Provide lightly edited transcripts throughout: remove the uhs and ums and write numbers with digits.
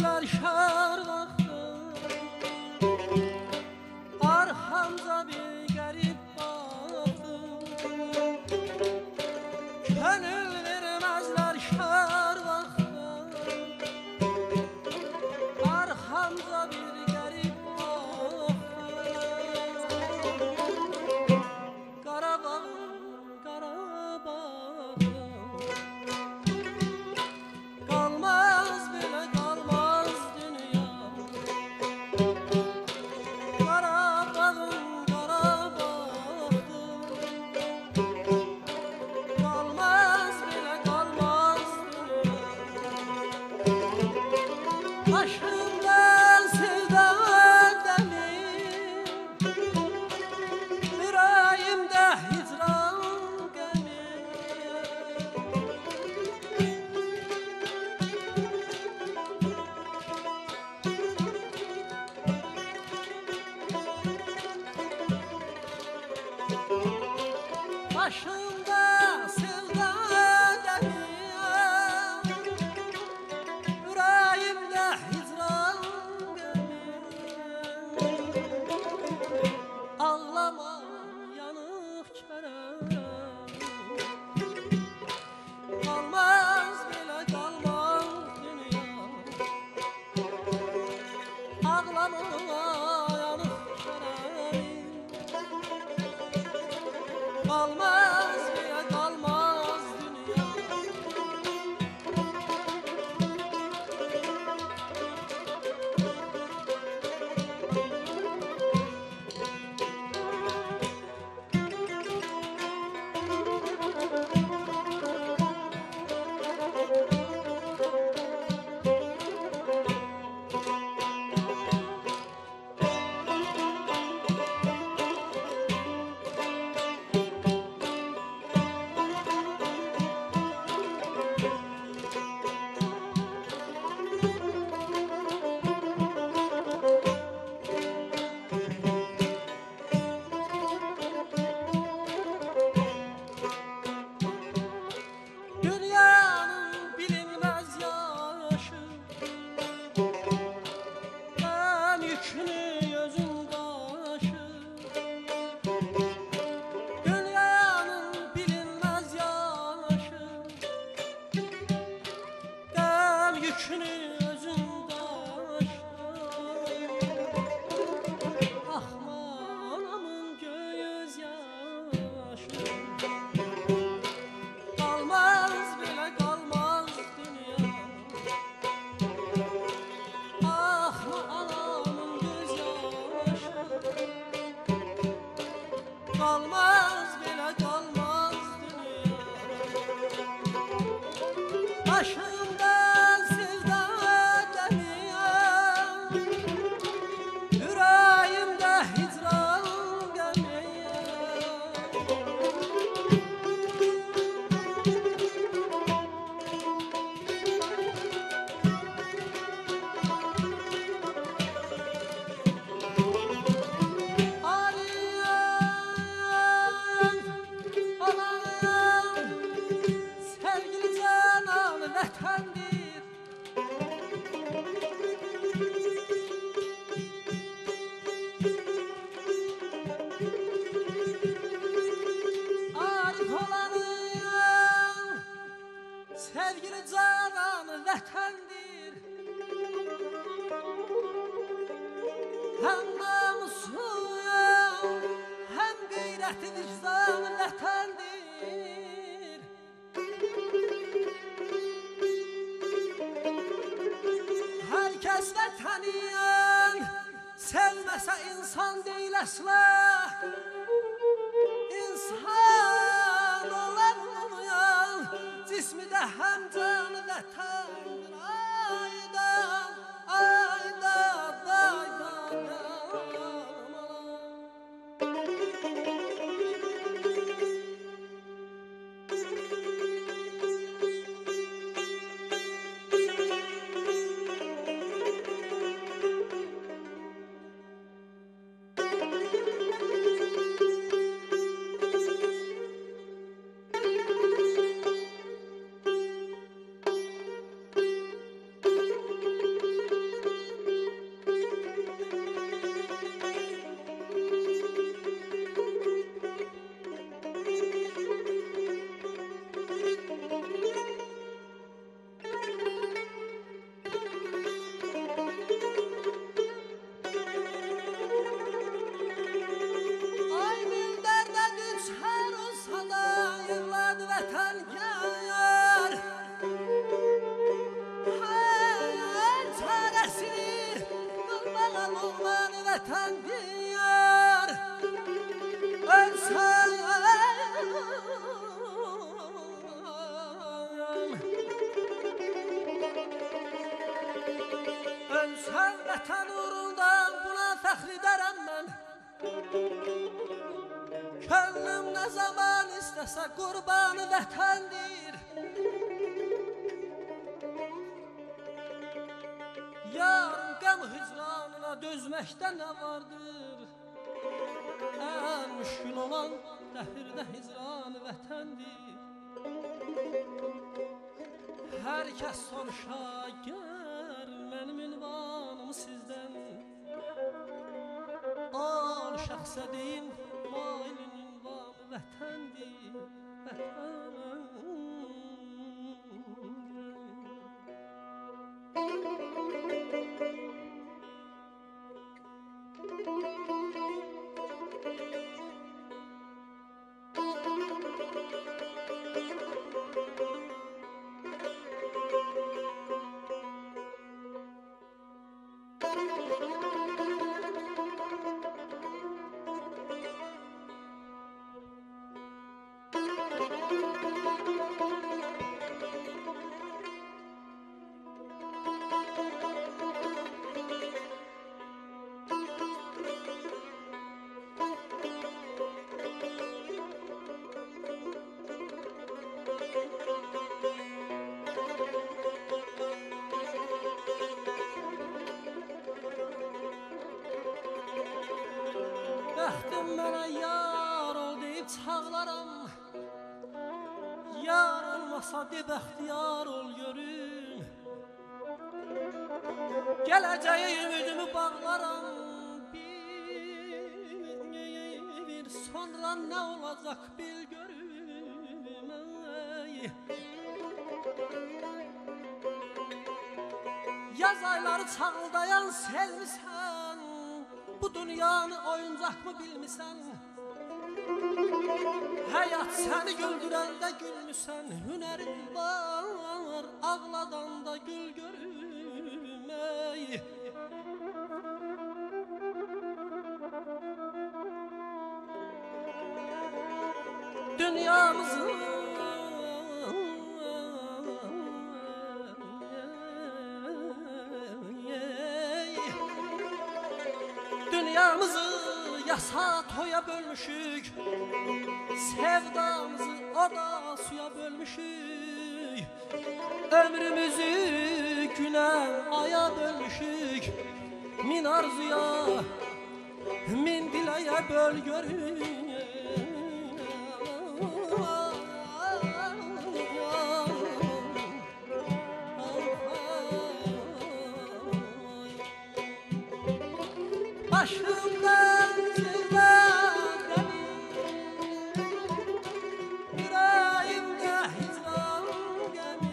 bilmezler şar vaxtı. Arxamca bir qərib baxdı. Könül vermezler şar vaxtı. Arxamca bir qərib baxdı. Qarabağım, Qarabağım, qalmaz belə qalmaz dünya. Qarabağım, Qarabağım, qalmaz belə qalmaz dünya. Başımdan sevda dəmir, yüreğimdə hicran qəmi. Başımda sevda dəmir, yüreğimdə hicran qəmi. Ağlama yanıq kərəm, qalmaz belə qalmaz dünya. Ağlama yanıq kərəm, qalmaz belə qalmaz dünya. Dünyanın bilinmez yaşı, ben yükünü özün taşı. Dünyanın bilinmez yaşı, ben yükünü özün taşı. Ahmanamın göz yaşı, qalmaz belə qalmaz dünya. Ah anamın göz yaşı, qalmaz belə qalmaz dünya. Başımda sevda dəmir, yüreğimdə hicran qəmi. Aliyan, alayım, sevgili canan vətəndir. Arif olanım, sevgili canan vətəndir. Hem namusuyum, hem gayreti vicdan vətəndir. Herkes vətəniyen, sevməsə insan deyil əsla. İnsan olan olmayan, cismi də həm canı vətəndir. Aydan, aydan, aydan, aydan. Sən vətən uğrundan buna fəxr edərəm mən. Könlüm nə zaman istəsə qurbanı vətəndir. Yarın qəm hicranına dözməkdə nə vardır? Ən müşkül olan dəhirdə hicran vətəndir. Hər kəs soruşa gər mənim ünvanımı sizdən. Al şəxsə deyin mailin ünvanı vətəndir, vətən. Bəxtim mənə yar ol deyib çağlaram. Yar olmasa de bəxtiyar ol görüm. Gələcəyə ümidimi bağlaram. Bir sonra nə olacaq bil görüm. Yaz ayları çağıldayan selmisən. Bu dünyanı oyuncaq mı bilmisən? Həyat səni güldürəndə gülmüsən. Hünərin var, ağladanda gül görüm. Dünyamızı Dünyamızı yasa toya bölmüşük. Sevdamızı oda suya bölmüşük. Ömrümüzü güne aya bölmüşük. Min arzuya, min dileğe böl görün. Başımdan zirvedeni, yüreğimde hicran gemi.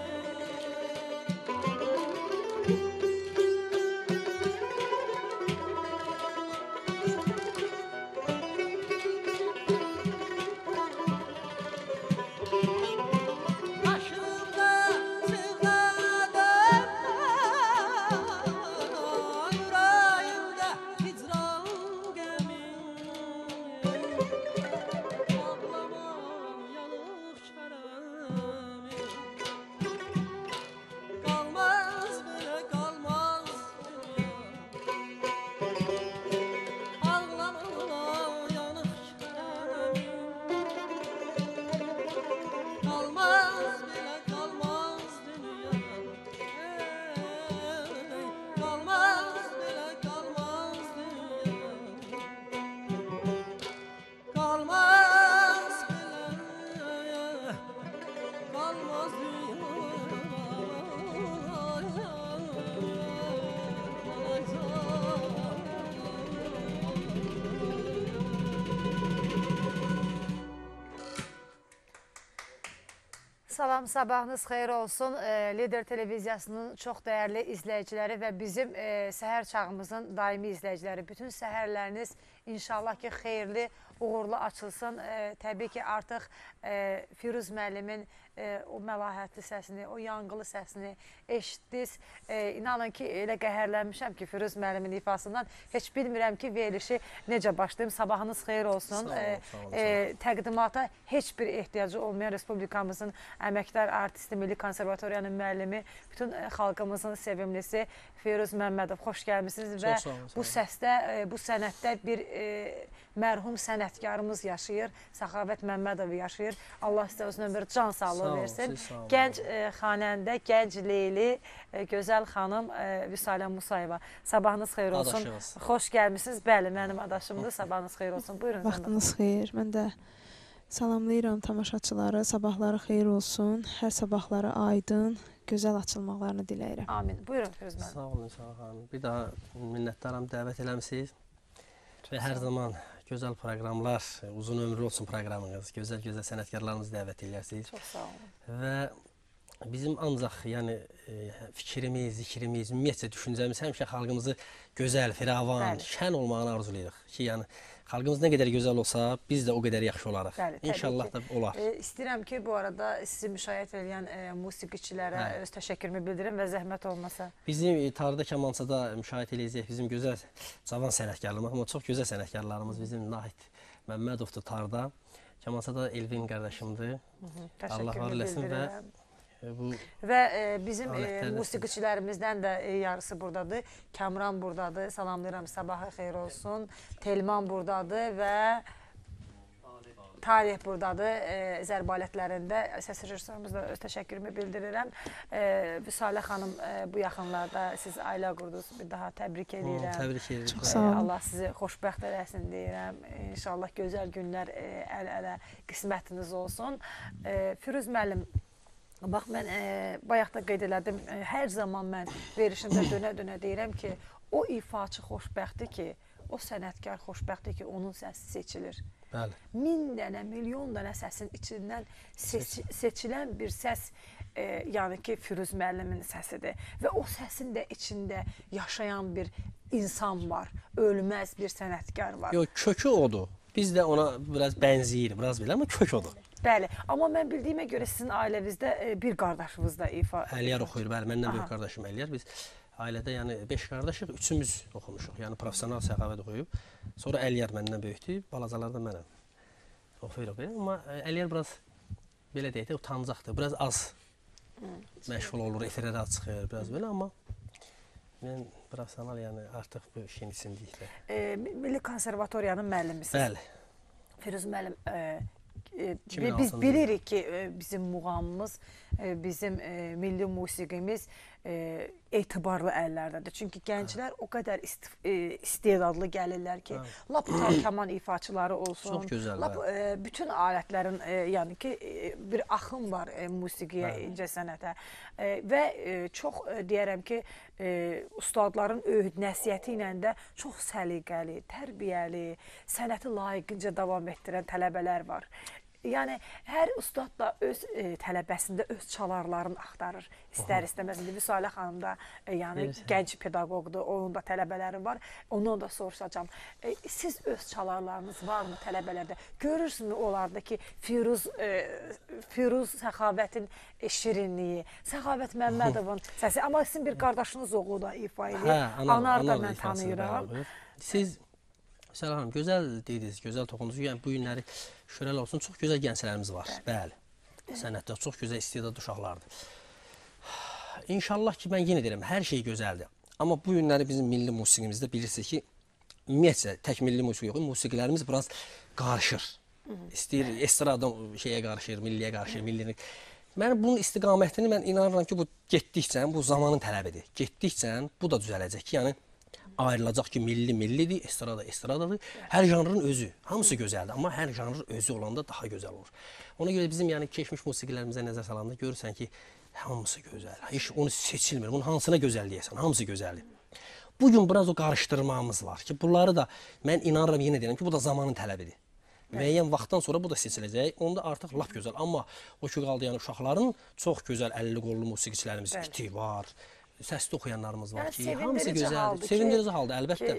Salam, sabahınız xeyir olsun. Lider televiziyasının çox dəyərli izləyiciləri və bizim səhər çağımızın daimi izləyiciləri. Bütün səhərləriniz inşallah ki, xeyirli uğurlu açılsın. Təbii ki, artıq Firuz müəllimin o məlahətli səsini, o yanğılı səsini eşitdiniz. İnanın ki, elə qəhərlənmişəm ki, Firuz müəllimin ifasından heç bilmirəm ki, verilişi necə başlayayım. Sabahınız xeyir olsun. Təqdimata heç bir ehtiyacı olmayan Respublikamızın əməkdar artisti, Milli Konservatoriyanın müəllimi, bütün xalqımızın sevimlisi Firuz Məmmədov, xoş gəlmişsiniz və bu səsdə, bu sənətdə bir mərhum sənətkarımız yaşayır, Səxavət Məmmədov yaşayır. Allah sizə uzun ömür, can sağlığı versin. Gənc xanəndə, gənc Leyli, gözəl xanım Vüsalə Musayeva. Sabahınız xeyir olsun. Xoş gəlmişsiniz. Bəli, mənim adaşımdır. Sabahınız xeyir olsun. Buyurun. Vaxtınız xeyir. Mən də salamlayıram tamaşaçıları. Sabahları xeyir olsun. Hər sabahları aydın, gözəl açılmaqlarını diləyirəm. Amin. Buyurun Firuz müəllim. Sağ olun, sağ olun. Bir daha minnətdaram, dəvət eləmişsiniz. Və hər zaman gözəl proqramlar, uzun ömürlü olsun proqramınız, gözəl-gözəl sənətkarlarımızı dəvət edirsiniz. Çox sağ olun. Və bizim ancaq yəni fikrimiz, zikrimiz, ümumiyyətcə düşüncəmiz həmişə xalqımızı gözəl, firavan, şən olmağını arzulayırıq ki, yəni xalqımız nə qədər gözəl olsa, biz də o qədər yaxşı olarıq. İnşallah da olar. İstəyirəm ki, bu arada sizi müşahidə edən musiqiçilərə öz təşəkkürümü bildirim və zəhmət olmasa. Bizim tarixdə Kamançada müşahidə edəcək bizim gözəl cavan sənətkarlarımız, amma çox gözəl sənətkarlarımız bizim Nahid Məmmədovdur tarixdə. Kamançada Elvin qardaşımdır. Allah var eləsin və bizim musiqiçilərimizdən də yarısı buradadır. Kamran buradadır. Salamlayıram, sabahı xeyir olsun. Telman buradadır və Tarih buradadır. Zərbalətlərində səs rejissorumuzda öz təşəkkürümü bildirirəm. Vüsalə xanım bu yaxınlarda siz ailə qurdunuz. Bir daha təbrik edirəm. Təbrik edirəm. Çox sağ olun. Allah sizi xoşbəxt eləsin deyirəm. İnşallah gözəl günlər əl-ələ qismətiniz olsun. Firuz müəllim, bax, mən bayaq da qeyd elədim, hər zaman mən verişimdə dönə-dönə deyirəm ki, o ifaçı xoşbəxtdir ki, o sənətkar xoşbəxtdir ki, onun səsi seçilir. Bəli. 1000 dənə, milyon dənə səsin içindən seçilən bir səs, yəni ki, Firuz müəllimin səsidir. Və o səsin də içində yaşayan bir insan var, ölməz bir sənətkar var. Yox, kökü odur. Biz də ona biraz bənzəyir, biraz belə, amma kök odur. Bəli, amma mən bildiyimə görə sizin ailəvizdə bir qardaşınız da ifa... Əliyar oxuyur, bəli, məndən böyük qardaşım Əliyar. Biz ailədə yəni 5 qardaşıq, 3-ümüz oxumuşuq, yəni profesional Səxavət oxuyub. Sonra Əliyar məndən böyükdür, balacalar da mənəm. Oxuyuruq, amma Əliyar biraz, belə deyək də, utancaqdır, biraz az məşğul olur, efirlərə çıxır, biraz belə, amma mən profesional, yəni artıq bu işin içindəyik də. Milli Konservatoriyanın müəllimisiz. Bəli. Firuz müəllim, biz bilirik ki, bizim muğamımız, bizim milli musiqimiz etibarlı əllərdədir. Çünki gənclər o qədər istedadlı gəlirlər ki, lap kaman ifaçıları olsun. Çox gözəl. Lap bütün alətlərin, yəni ki, bir axım var musiqiyə, incə sənətə. Və çox deyərəm ki, ustadların öyüd nəsiyyəti ilə də çox səliqəli, tərbiyəli, sənəti layiqincə davam etdirən tələbələr var. Yəni, hər ustad da öz tələbəsində öz çalarlarını axtarır. İstər-istəməz. Vüsalə xanım da gənc pedaqoqdur, onun da tələbələri var. Ondan da soruşacağam. Siz öz çalarlarınız varmı tələbələrdə? Görürsünüz onlarda ki, Firuz Səxavətin şirinliyi, Səxavət Məmmədovun səsi. Amma sizin bir qardaşınız oğlu da ifa edir. Anar da mən tanıyıram. Siz, Vüsalə xanım, gözəl dediniz, gözəl toxundunuz. Yəni, bu günləri şükürlər olsun, çox gözəl gənclərimiz var. Bəli, sənətdə çox gözəl istedadlı uşaqlardır. İnşallah ki, mən yenə deyirəm, hər şey gözəldir. Amma bu günləri bizim milli musiqimizdə bilirsiniz ki, ümumiyyətcə, tək milli musiqi yox, musiqilərimiz biraz qarışır. İstəyir, estrada şeyə qarışır, milliyə qarışır, millini. Mən bunun istiqamətini mən inanıram ki, bu getdikcə, bu zamanın tələbidir. Getdikcə bu da düzələcək ki, yəni ayrılacaq ki, milli millidir, estrada estradadır. Hər janrın özü, hamısı gözəldir, amma hər janrın özü olanda daha gözəl olur. Ona görə bizim yəni keçmiş musiqilərimizə nəzər salanda görürsən ki, hamısı gözəl. Heç onu seçilmir. Bunun hansına gözəl deyəsən, hamısı gözəldir. Bugün biraz o qarışdırmamız var ki, bunları da mən inanıram, yenə deyirəm ki, bu da zamanın tələbidir. Müəyyən vaxtdan sonra bu da seçiləcək. Onda artıq lap gözəl. Amma o ki qaldı, yəni uşaqların çox gözəl əlli qollu musiqiçilərimiz iti var. Səsli oxuyanlarımız var ki, hamısı gözəldir. Sevindirici halda, əlbəttə.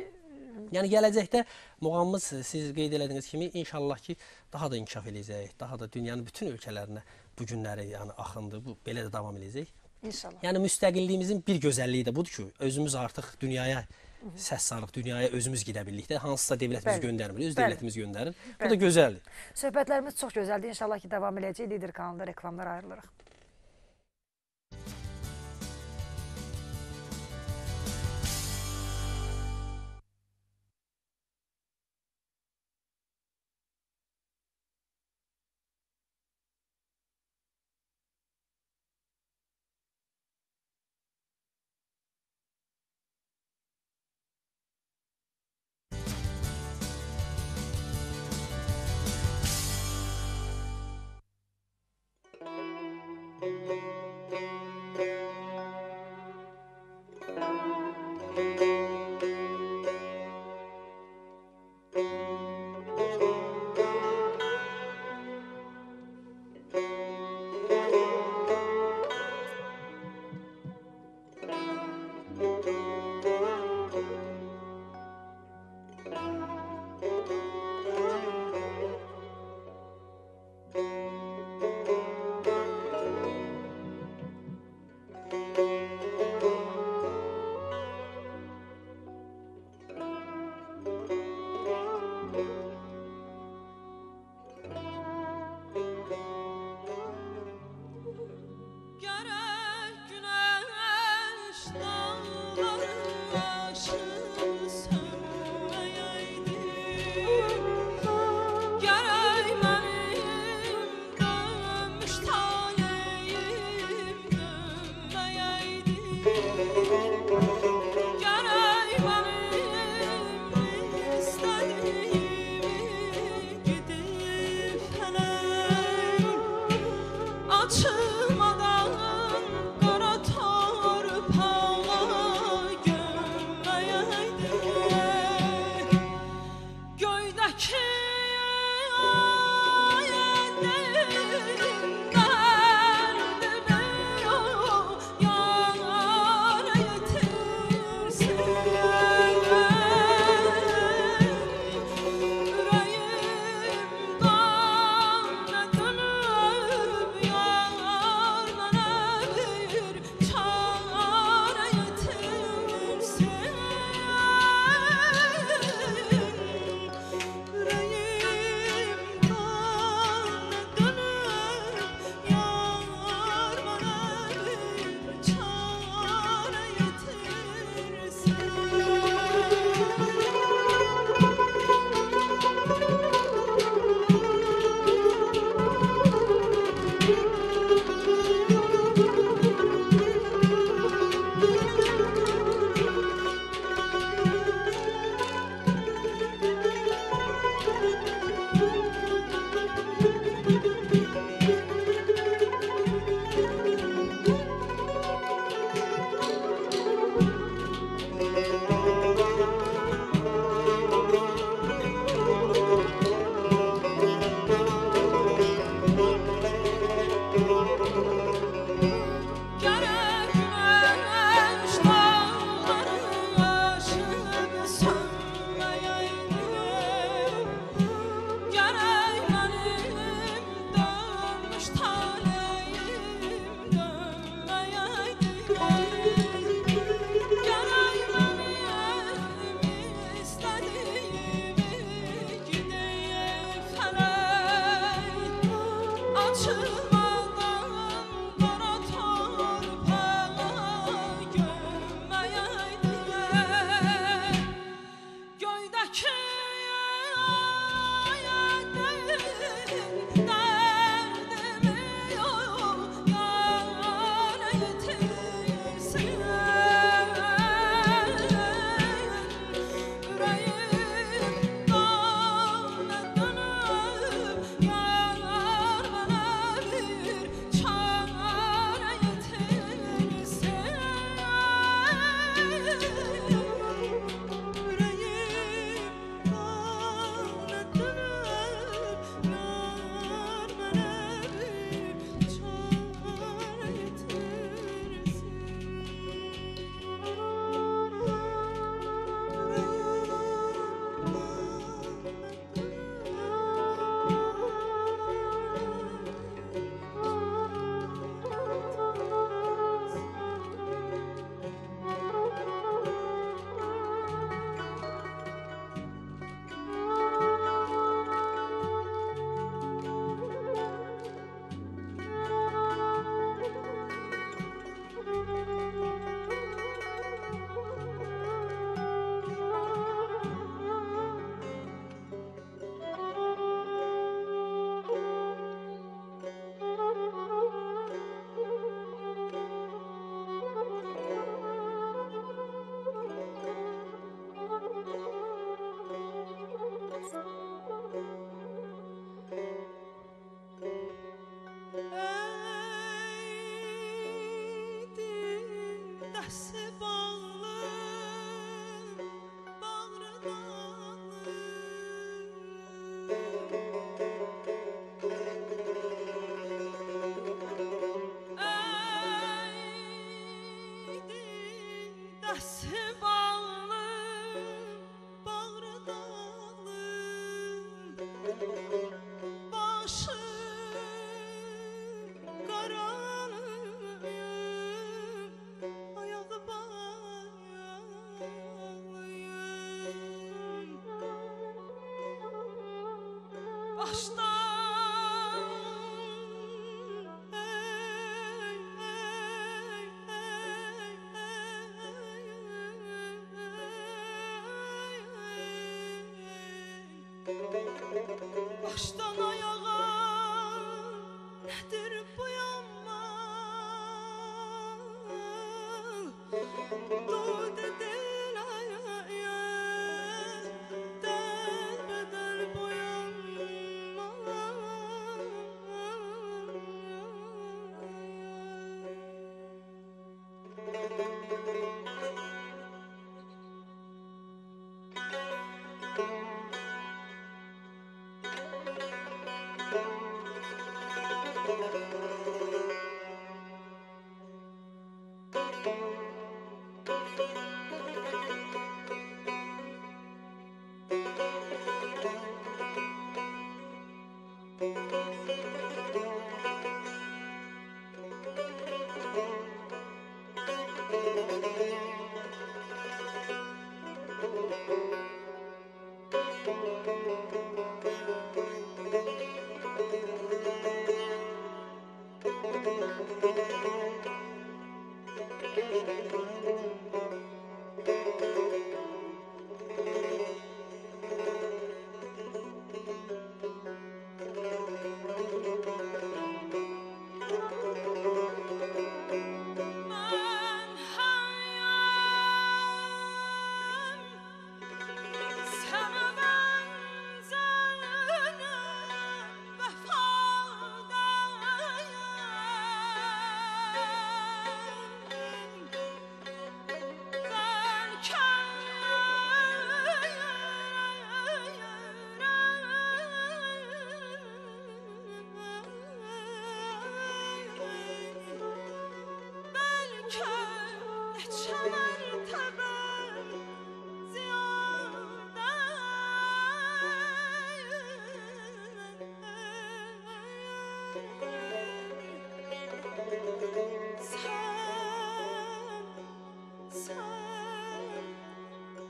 Yəni gələcəkdə muğamımız siz qeyd elədiyiniz kimi inşallah ki, daha da inkişaf eləyəcək, daha da dünyanın bütün ölkələrinə bu günləri, yəni axındır, bu belə də davam eləyəcək. İnşallah. Yəni müstəqilliyimizin bir gözəlliyi də budur ki, özümüz artıq dünyaya səs salıq, dünyaya özümüz gedə bildik də, hansısa dövlətimiz göndərmir, öz dövlətimiz göndərir. Bu da gözəldir. Söhbətlərimiz çox gözəldir. İnşallah ki, davam eləyəcək. Lider kanalında reklamlar ayrılırıq. Başdan ayağa nedir bu yanma? Dud edil ayaya derbeder boyanma.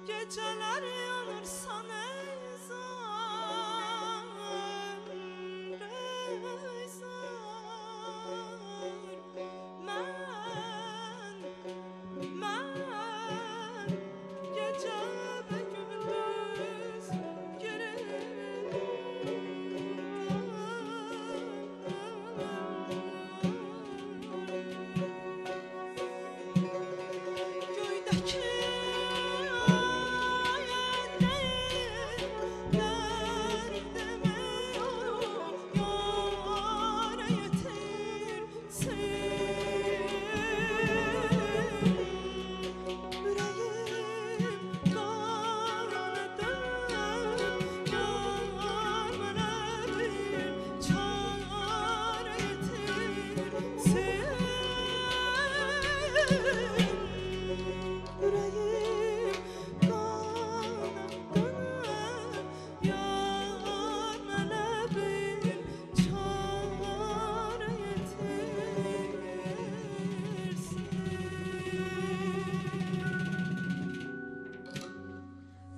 Geceler yanırsan ey zar, ey zar. Ben gece ve gündüz göydeki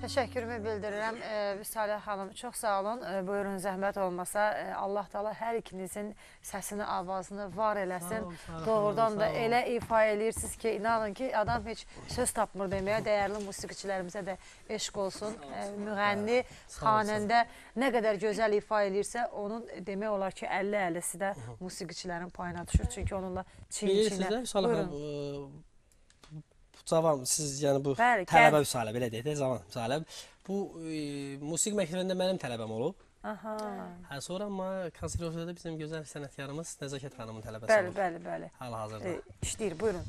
Təşəkkürümü bildirirəm. Vüsalə xanım, çox sağ olun. Buyurun, zəhmət olmasa. Allah Taala hər ikinizin səsini, avazını var eləsin. Doğrudan da elə ifa eləyirsiniz ki, inanın ki, adam heç söz tapmır deməyə. Dəyərli musiqiçilərimizə də eşq olsun. Müğənni, xanəndə nə qədər gözəl ifa eləyirsə, onun demək olar ki, 50-50'si də musiqiçilərin payına düşür. Çünki onunla çiyin-çiyinə. Buyurun. Cavan, siz yəni bu tələbə Vüsalə, belə deyək də, Cavan Vüsalə. Bu musiqi məktəbində mənim tələbəm olub. Sonra amma konservatoriyada bizim gözəl sənətkarımız Nəzakət xanımın tələbəsi olub. Bəli. Hal-hazırda. İşləyir, buyurun.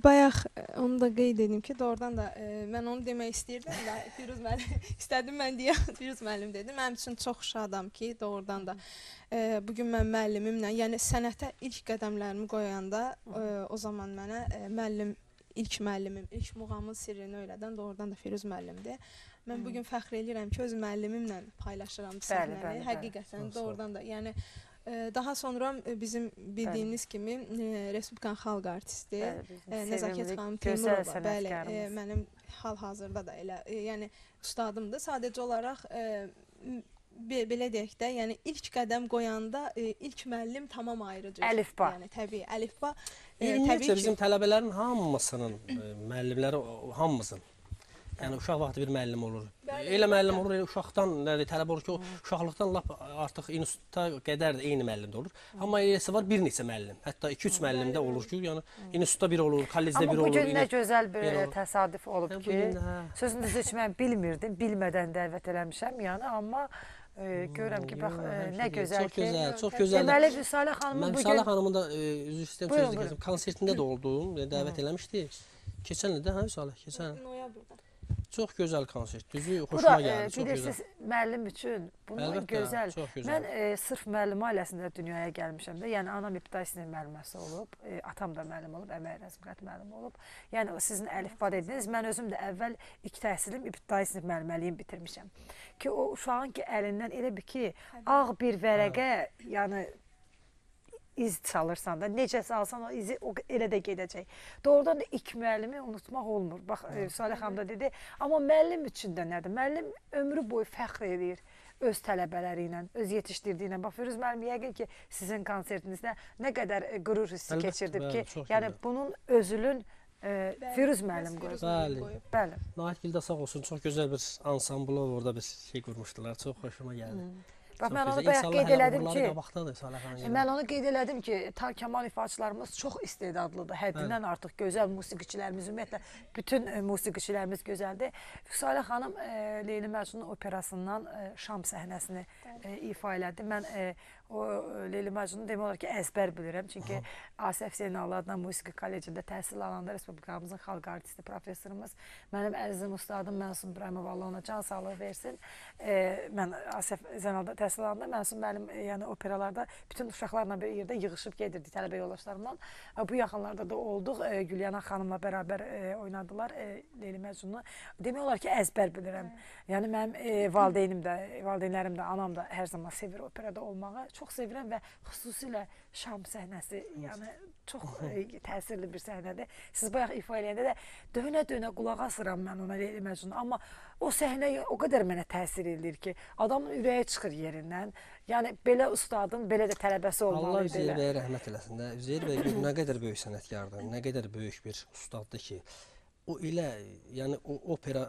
Bayaq onu da qeyd edim ki, doğrudan da mən onu demək istəyirdim da, Firuz müəllim, istədim mən deyə Firuz müəllim dedim. Mənim üçün çox şadam ki, doğrudan da bugün mən müəllimimlə, yəni sənətə ilk qədəmlərimi qoyanda o zaman mənə ilk müəllimim, ilk muğamın sirrini öyrədən doğrudan da Firuz müəllimdir. Mən bugün fəxr edirəm ki, öz müəllimimlə paylaşıram bu səhnəni. Həqiqətən doğrudan da, yəni daha sonra bizim bildiyiniz kimi Respublikan xalq artisti Nəzakət xanım Teymurova, bəli, mənim hal-hazırda da elə, yəni ustadımdır. Sadəcə olaraq belə deyək də, yəni ilk qədəm qoyanda ilk müəllim tamam ayrı cür. Əlifba. Yəni təbii əlifba Ümumiyyətlə bizim tələbələrin hamısının müəllimləri hamımızın. Yəni uşaq vaxtı bir müəllim olur. Elə müəllim olur, elə uşaqdan tələbə olur ki, o uşaqlıqdan lap artıq instituta qədər eyni müəllimdə olur. Amma eləsi var bir neçə müəllim. Hətta 2-3 müəllim də olur ki, yəni institutda bir olur, kollecdə bir olur. Amma bu gün nə gözəl bir təsadüf olub ki, sözünü düz mən bilmirdim, bilmədən dəvət eləmişəm yəni, amma görürəm ki, bax nə gözəl ki. Çox gözəl. Deməli Vüsalə xanımın bugün Vüsalə xanımın da üzr istəyirəm sözü kəsim. Konsertində də oldum, dəvət eləmişdi. Keçən ildə hə Vüsalə, keçən. Noyabrda. Çox gözəl konsert, düzü xoşuma gəldi, çox gözəl. Bilirsiniz, müəllim üçün bunlar gözəl. Mən sırf müəllim ailəsində dünyaya gəlmişəm də, yəni anam ibtidai sinif müəlliməsi olub, atam da müəllim olub, əmək rəsmiyyət müəllim olub. Yəni sizin əlifba dediniz, mən özüm də əvvəl ilk təhsilim ibtidai sinif müəlliməliyini bitirmişəm. Ki o uşağın ki əlindən elə bir ki, ağ bir vərəqə, yəni iz çalırsan da, necə salsan o izi elə də gedəcək. Doğrudan da ilk müəllimi unutmaq olmur. Bax, Salih xanım da dedi, amma müəllim üçün də nədir? Müəllim ömrü boyu fəxr edir öz tələbələri ilə, öz yetişdirdiyi ilə. Bax, Firuz müəllim yəqin ki, sizin konsertinizdə nə qədər qürur hissi keçirdib ki, yəni bunun özülün Firuz müəllim qoyub. Bəli. Nahid sağ olsun, çox gözəl bir ansambl orada bir şey qurmuşdular, çox xoşuma gəldi. Bax, mən onu bayaq qeyd elədim ki, mən onu qeyd elədim ki, kamal ifaçılarımız çox istedadlıdır, həddindən artıq gözəl musiqiçilərimiz, ümumiyyətlə, bütün musiqiçilərimiz gözəldir. Vüsalə xanım Leyli Məcnun operasından Şam səhnəsini ifa elədi. Mən o Leyli Məcnunu demək olar ki, əzbər bilirəm. Çünki Asəf Zeynallı adına Musiqi Kollecində təhsil alanda Respublikamızın xalq artisti professorumuz, mənim əzizim ustadım Mənsum İbrahimov, Allah ona can sağlığı versin. Mən Asəf Zeynallıda təhsil alanda Mənsum müəllim yəni operalarda bütün uşaqlarla bir yerdə yığışıb gedirdik tələbə yoldaşlarımla. Bu yaxınlarda da olduq. Gülyana xanımla bərabər oynadılar Leyli Məcnunu. Demək olar ki, əzbər bilirəm. Yəni mənim valideynlərim də, anam da hər zaman sevir operada olmağı. Çox sevirəm və xüsusilə Şam səhnəsi, yəni çox təsirli bir səhnədir. Siz bayaq ifa eləyəndə də dönə-dönə qulaq asıram mən ona Leyli Məcnunu. Amma o səhnə o qədər mənə təsir edir ki, adamın ürəyi çıxır yerindən. Yəni belə ustadın, belə də tələbəsi olmalı. Allah Üzeyir bəyə rəhmət eləsin də. Üzeyir bəy nə qədər böyük sənətkardır, nə qədər böyük bir ustaddır ki, o elə, yəni o opera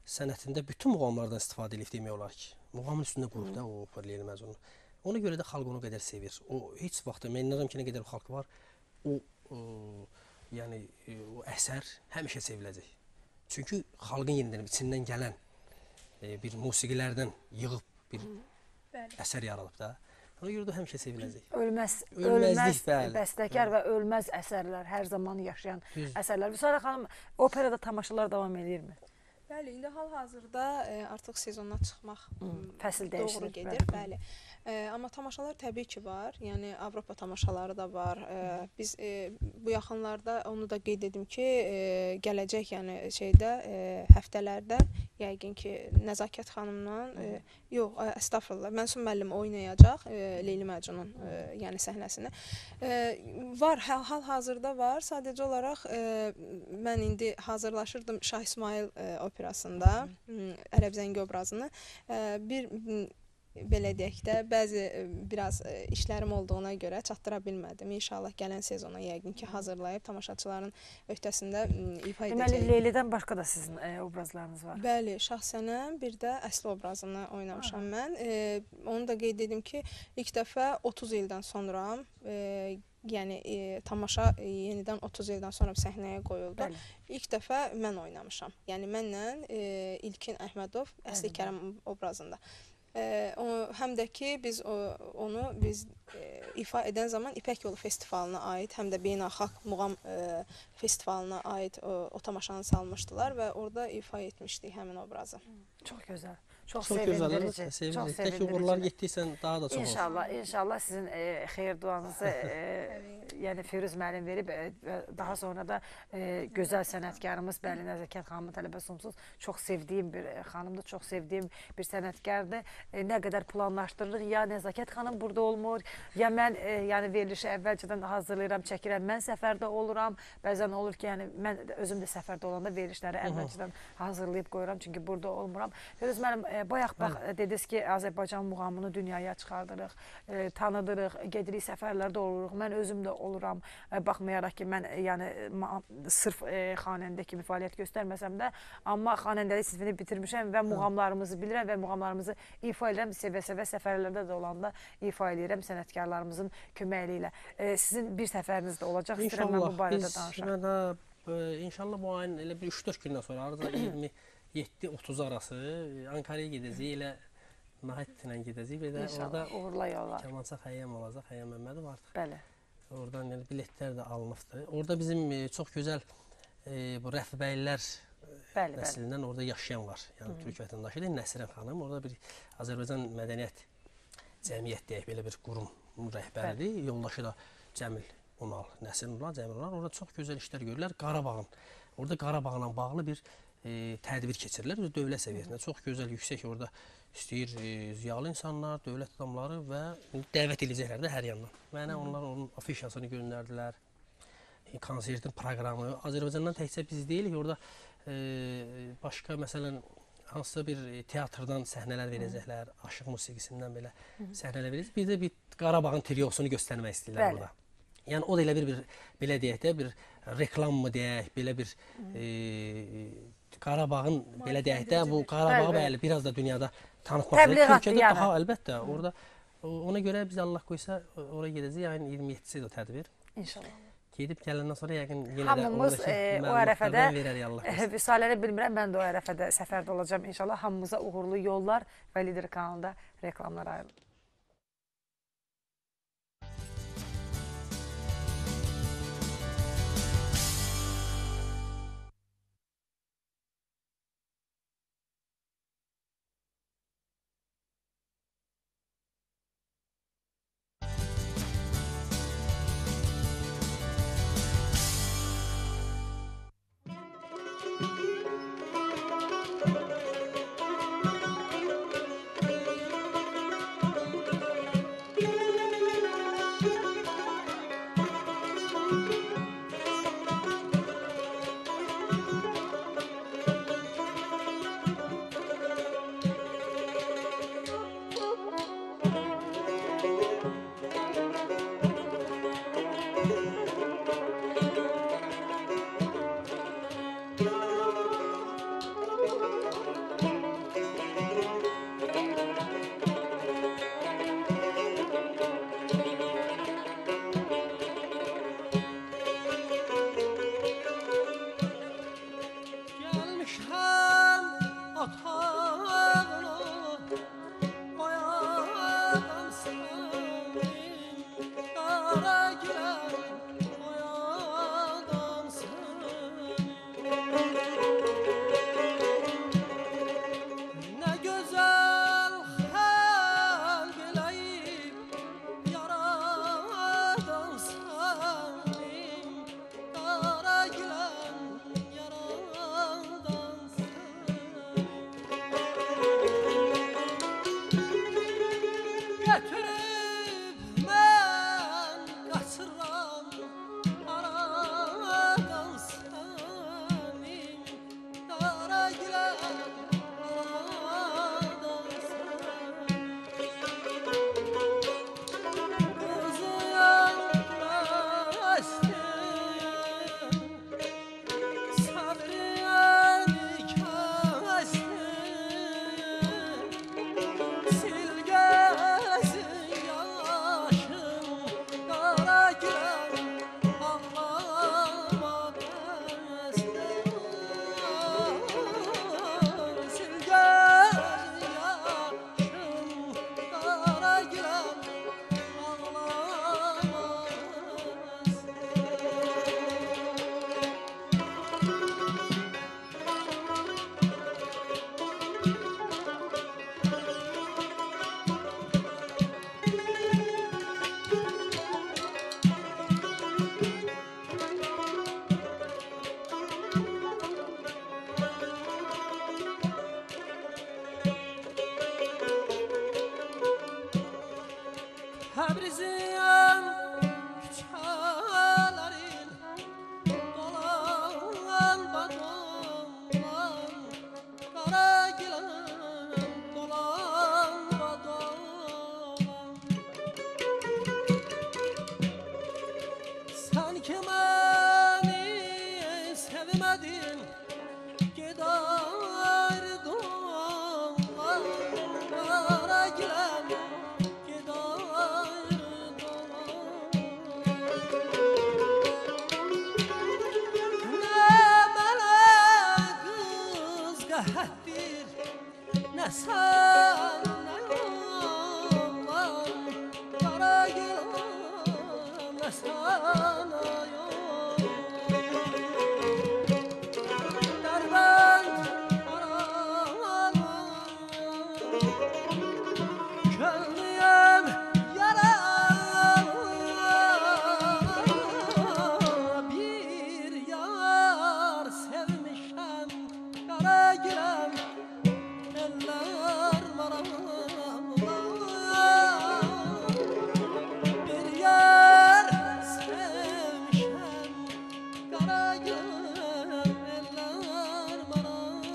sənətində bütün muğamlardan istifadə edib demək olar ki. Muğamın üstündə qurub da o opera Leyli Məcnunu. Ona görə də xalq onu qədər sevir. O heç vaxt, mən inanıram ki, nə qədər xalq var, yəni o əsər həmişə seviləcək. Çünki xalqın yenidən içindən gələn bir musiqilərdən yığıb bir əsər yaradıb da. Ona görə də həmişə seviləcək. Ölməz bəstəkar və ölməz əsərlər, hər zaman yaşayan əsərlər. Vüsalə xanım, operada tamaşalar davam edirmi? Bəli, indi hal-hazırda artıq sezondan çıxmaq doğru gedir, bəli. Amma tamaşalar təbii ki var, yəni Avropa tamaşaları da var. Biz bu yaxınlarda onu da qeyd edim ki, gələcək yəni həftələrdə yəqin ki Nəzakət xanımla, yox, əstəğfurullah, Mənsum müəllim oynayacaq Leyli Məcnunun yəni səhnəsini. Var, hal-hazırda var. Sadəcə olaraq mən indi hazırlaşırdım Şah İsmail operasında Ərəb Zəngi obrazını. Bir belə deyək də, bəzi biraz işlərim olduğuna görə çatdıra bilmədim. İnşallah gələn sezona yəqin ki hazırlayıb tamaşaçıların öhdəsində ifa edəcəyik. Deməli, Leylidən başqa da sizin obrazlarınız var. Bəli, şəxsənəm bir də əsl obrazını oynamışam mən. Onu da qeyd edim ki, ilk dəfə 30 ildən sonra yəni tamaşa yenidən 30 ildən sonra səhnəyə qoyuldu. İlk dəfə mən oynamışam. Yəni mənlə İlkin Əhmədov Əsli Kərəm obrazında. Həm də ki biz onu ifa edən zaman İpək Yolu Festivalına aid, həm də Beynəlxalq Muğam Festivalına aid o tamaşanı salmışdılar və orada ifa etmişdik həmin obrazı. Çox gözəl. Çox sevindirici. Tək uğurlar getdiysən daha da çox olur. İnşallah sizin xeyir duanızı yəni Firuz müəllim verib, daha sonra da gözəl sənətkarımız bəli Nəzakət xanımı tələbə sonsuz çox sevdiyim bir xanımdır, çox sevdiyim bir sənətkardır. Nə qədər planlaşdırılır, ya Nəzakət xanım burada olmur, ya mən yəni verilişi əvvəlcədən hazırlayıram, çəkirəm, mən səfərdə oluram. Bəzən olur ki, yəni mən özüm də səfərdə olanda verilişləri əvvəlcədən hazırlayıb qoyuram, çünki burada olmuram. Firuz müəllim, bayaq bax dediniz ki, Azərbaycan muğamını dünyaya çıxardırıq, tanıdırıq, gedirik səfərlərdə oluruq. Mən özüm də oluram, baxmayaraq ki, mən yəni sırf xanəndə kimi fəaliyyət göstərməsəm də, amma xanəndəlik sinifini bitirmişəm və muğamlarımızı bilirəm və muğamlarımızı ifa edirəm, sevə-sevə səfərlərdə də olanda ifa edirəm sənətkarlarımızın köməkliyi ilə. Sizin bir səfəriniz də olacaq, istəyirəm mən bu barədə danışaq. İnşallah bu ayın elə bir 3-4 gündən sonra, arada 27-30 arası Ankara'ya gedəcəyik, elə Nahidlə gedəcəyik və də orada Kamança Xəyyəm olacaq, Xəyyəm Məmmədov artıq. Bəli. Oradan yəni biletlər də alınıbdır. Orada bizim çox gözəl bu Rəfibəylər nəslindən orada yaşayan var. Yəni Türk vətəndaşıdır, Nəsirən xanım. Orada bir Azərbaycan Mədəniyyət Cəmiyyət deyək, belə bir qurum rəhbəridir. Yoldaşı da Cəmil Unal, Nəsirin Unal, Cəmil Unal. Orada çox gözəl işlər görürlər. Qarabağın, orada Qarabağla bağlı bir tədbir keçirirlər. Dövlət səviyyəsində çox gözəl, yüksək orada istəyir ziyalı insanlar, dövlət adamları və dəvət edəcəklər də hər yandan. Mənə onlar onun afişasını göndərdilər, konsertin proqramı. Azərbaycandan təkcə biz deyilik, orada başqa məsələn, hansısa bir teatrdan səhnələr verəcəklər, aşıq musiqisindən belə səhnələr verəcək. Bir də bir Qarabağın triosunu göstərmək istəyirlər burada. Yəni o da elə bir belə deyək də, bir reklam mı deyək, belə bir Qarabağın belə deyək də, bu Qarabağı bəli biraz da dünyada tanıtmaq. Türkiyədə daha əlbəttə orada ona görə biz Allah qoysa oraya gedəcəyik. Ayın 27-si də tədbir. İnşallah. Gedib gələndən sonra yəqin yenə də hamımız o ərəfədə Vüsalələri bilmirəm, mən də o ərəfədə səfərdə olacağam inşallah. Hamımıza uğurlu yollar və Lider kanalında reklamlar ayrılır. səhətdir, nə sən, nə yollar, qara gülüm, nə sən, nə yollar. Dərbənd aralı, könlüyüm yaralı, bir yar sevmişəm, qara gülüm, eller maralı. Bir yar sevmişəm, qara gülüm, eller maralı.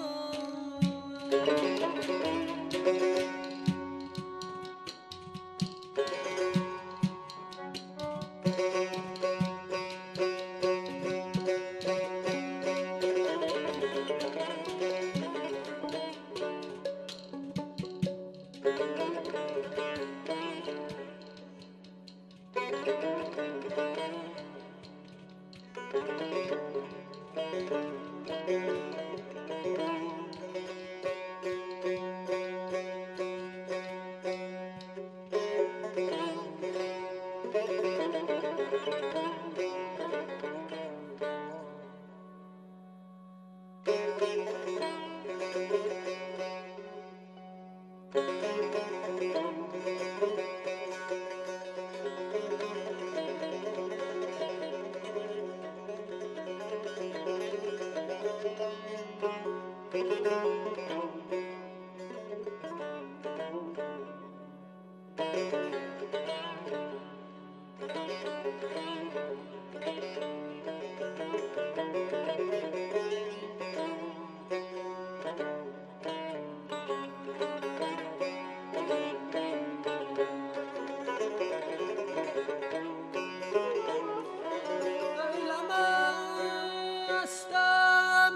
Öyləməzəm,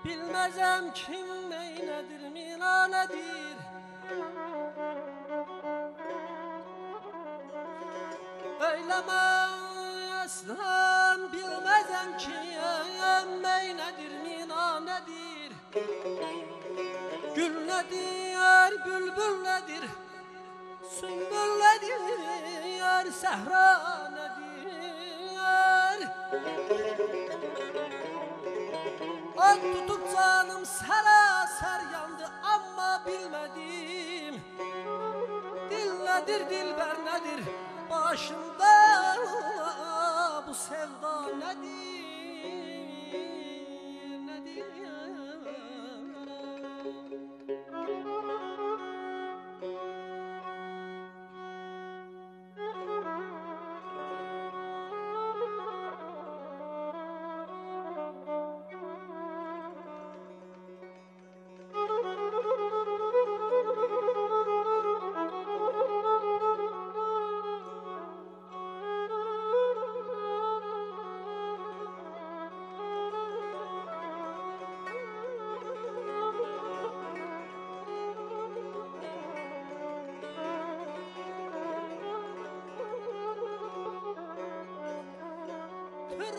bilməzəm kim neynədir, milanədir. Öyləməzəm, bilməzəm kim neynədir, milanədir. Gül nədir, bülbül nədir, sümbül nədir, səhra nədir. Od tutub canım sərasər yandı, amma bilmədim. Dil nədir, dilbər nədir, başımda bu sevda nədir, nədir?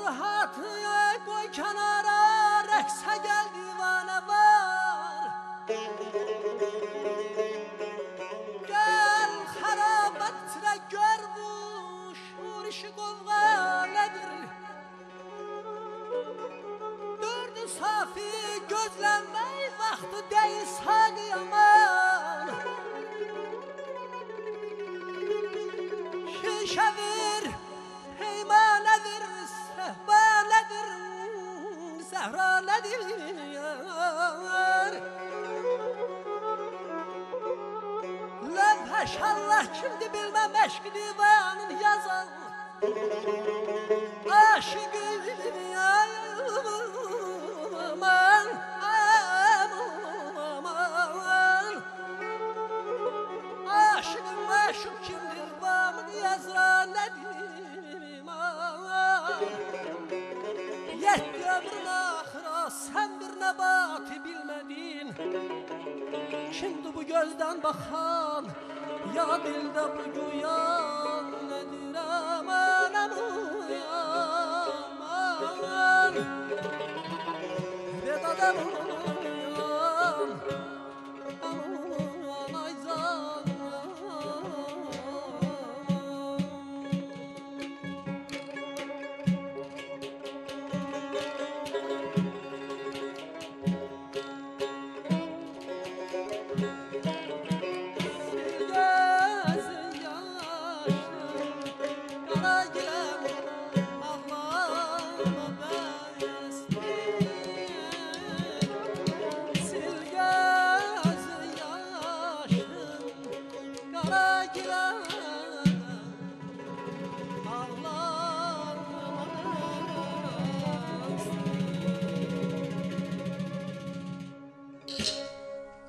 Rahatı koy kenara, rəqsə gəl divanə var. Gəl xarabat içrə gör bu şur işi qovğa nədir. Dördü safi gözlənmək vaxtı deyil sağıyaman. Şişəvir, heymanədir, səhbələdir, səhralədir. Ləmhəşallah kimdi bilməm eşq divanın yazan. Aşıqım aman, aman. Aşıqım aşıq kimdir vamın yazan nədir aman. Yetti ömrün axıra sən bir nəbatı bilmədin. Kimdi bu gözdən baxan, ya dildə bu güyan nədir aman, aman, aman. Vedad aman.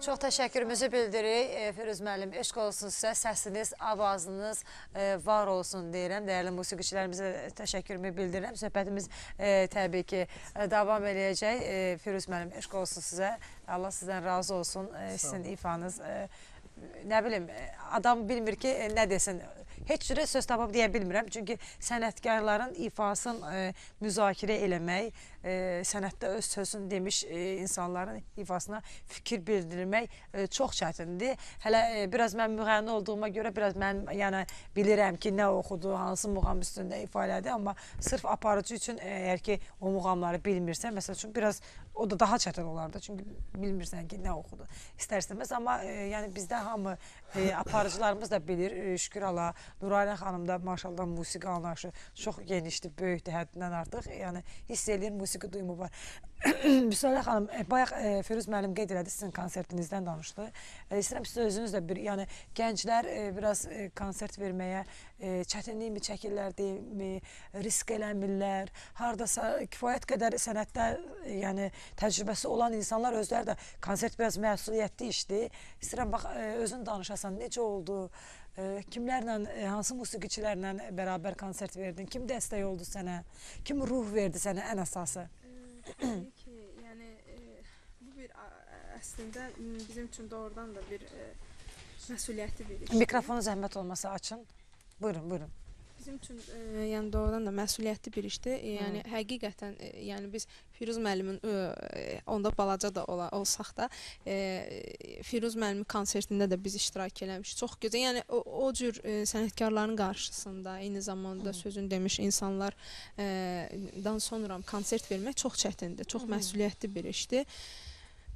Çox təşəkkürümüzü bildiririk. Firuz müəllim, eşq olsun sizə. Səsiniz, avazınız var olsun deyirəm. Dəyərli musiqiçilərimizə təşəkkürümü bildirirəm. Söhbətimiz təbii ki, davam edəcək. Firuz müəllim, eşq olsun sizə. Allah sizdən razı olsun. Sizin ifanız, nə bilim, adam bilmir ki, nə desin. Heç cürə söz tapıb deyə bilmirəm. Çünki sənətkarların ifasını müzakirə eləmək, sənətdə öz sözünü demiş insanların ifasına fikir bildirmək çox çətindir. Hələ biraz mən müğənni olduğuma görə biraz mən bilirəm ki, nə oxudu, hansı muğam üstündə ifa elədi. Amma sırf aparıcı üçün əgər ki, o muğamları bilmirsən, məsəl üçün biraz o da daha çətin olardı. Çünki bilmirsən ki, nə oxudu istər-istəməz. Amma bizdə hamı aparıcılarımız da bilir. Şükür Allah, Nurayən xanım da maşallah musiqi anlayışı çox genişdir, böyükdür, həddindən artıq. Yəni hiss eləyir, musiqi duyumu var. Müsalə xanım, bayaq Firuz müəllim qeyd elədi, sizin konsertinizdən danışdı. İstəyirəm siz özünüz də yəni gənclər biraz konsert verməyə çətinlikmi çəkirlər, deyilmi, risk eləmirlər. Hardasa kifayət qədər sənətdə yəni təcrübəsi olan insanlar özləri də konsert biraz məsuliyyətli işdir. İstəyirəm bax özün danışasan, necə oldu? Kimlərlə, hansı musiqiçilərlə bərabər konsert verdin? Kim dəstək oldu sənə? Kim ruh verdi sənə ən əsası? Yəni bu bir əslində bizim üçün doğrudan da bir məsuliyyətli bir iş. Mikrofonu zəhmət olmasa açın. Buyurun, buyurun. Bizim üçün yəni doğrudan da məsuliyyətli bir işdir. Yəni həqiqətən yəni biz Firuz müəllimin onda balaca da olsaq da Firuz müəllimin konsertində də biz iştirak eləmişik. Çox gözəl. Yəni o cür sənətkarların qarşısında eyni zamanda sözün demiş insanlardan sonra konsert vermək çox çətindir. Çox məsuliyyətli bir işdir.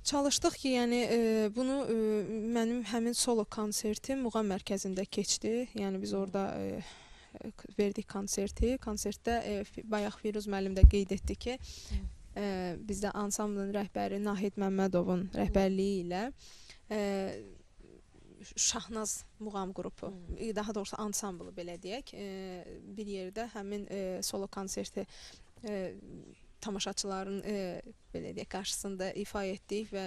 Çalışdıq ki, yəni bunu mənim həmin solo konsertim Muğam mərkəzində keçdi. Yəni biz orada verdik konserti. Konsertdə bayaq Firuz müəllim də qeyd etdi ki, bizdə ansamblın rəhbəri Nahid Məmmədovun rəhbərliyi ilə Şahnaz muğam qrupu, daha doğrusu ansamblı belə deyək, bir yerdə həmin solo konserti tamaşaçıların belə deyək qarşısında ifa etdik və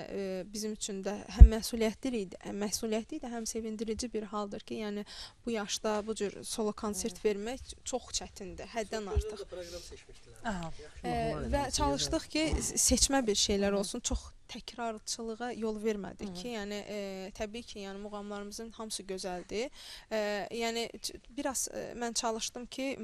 bizim üçün də həm məsuliyyətli idi, həm sevindirici bir haldır ki, yəni bu yaşda bu cür solo konsert vermək çox çətindir, həddən artıq. Və çalışdıq ki, seçmə bir şeylər olsun, çox təkrarçılığa yol vermədik ki, yəni təbii ki, yəni muğamlarımızın hamısı gözəldir. Yəni biraz mən çalışdım ki,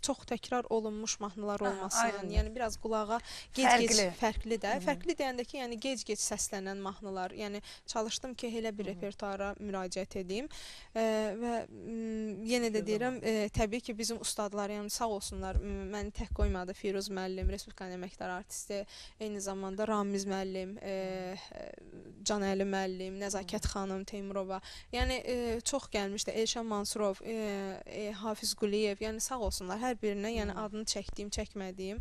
çox təkrar olunmuş mahnılar olmasın. Yəni biraz qulağa gec-gec fərqli də. Fərqli deyəndə ki, yəni gec-gec səslənən mahnılar. Yəni çalışdım ki, elə bir repertuara müraciət edeyim. Və yenə də deyirəm, təbii ki, bizim ustadlar, yəni sağ olsunlar, məni tək qoymadı. Firuz müəllim, Respublikanın əməkdar artisti, eyni zamanda Ramiz müəllim, Canəli müəllim, Nəzakət xanım, Teymurova. Yəni çox gəlmişdi. Elşən Mansurov, Hafiz Quliyev, yəni sağ olsunlar. Hər birinə, yəni adını çəkdiyim, çəkmədiyim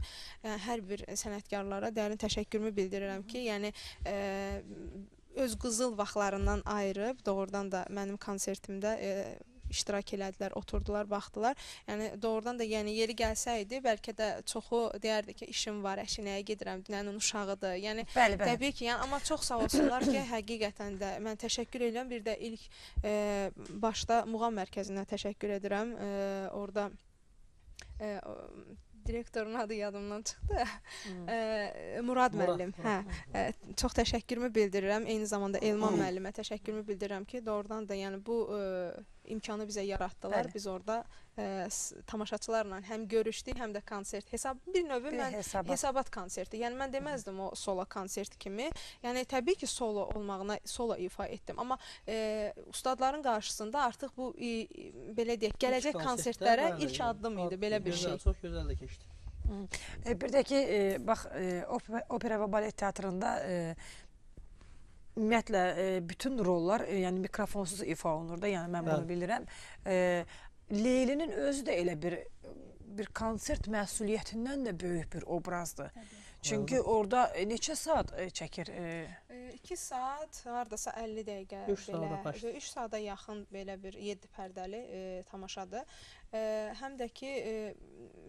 hər bir sənətkarlara dərin təşəkkürümü bildirirəm ki, yəni öz qızıl vaxtlarından ayırıb, doğrudan da mənim konsertimdə iştirak elədilər, oturdular, baxdılar. Yəni doğrudan da yəni yeri gəlsəydi, bəlkə də çoxu deyərdi ki, işim var, əşinəyə gedirəm, dünənin uşağıdır. Yəni təbii ki, yəni amma çox sağ olsunlar ki, həqiqətən də mən təşəkkür edirəm. Bir də ilk başda Muğam mərkəzinə təşəkkür edirəm. Orada direktorun adı yadımdan çıxdı. Murad müəllim. Çox təşəkkürümü bildirirəm. Eyni zamanda Elman müəllimə təşəkkürümü bildirirəm ki, doğrudan da yəni bu imkanı bizə yaratdılar. Biz orada tamaşaçılarla həm görüşdük, həm də konsert. Bir növ mən hesabat konserti. Yəni mən deməzdim o solo konsert kimi. Yəni təbii ki, solo olmağına solo ifa etdim. Amma ustadların qarşısında artıq bu belə deyək, gələcək konsertlərə ilk addım idi, belə bir şey. Çox gözəl də keçdi. Bir də ki, bax, opera və balet teatrında ümumiyyətlə bütün rollar yəni mikrofonsuz ifa olunur da, yəni mən bunu bilirəm. Leylinin özü də elə bir konsert məsuliyyətindən də böyük bir obrazdır. Çünki orada neçə saat çəkir? 2 saat, haradasa 50 dəqiqə belə, 3 saata yaxın belə bir 7 pərdəli tamaşadır. Həm də ki,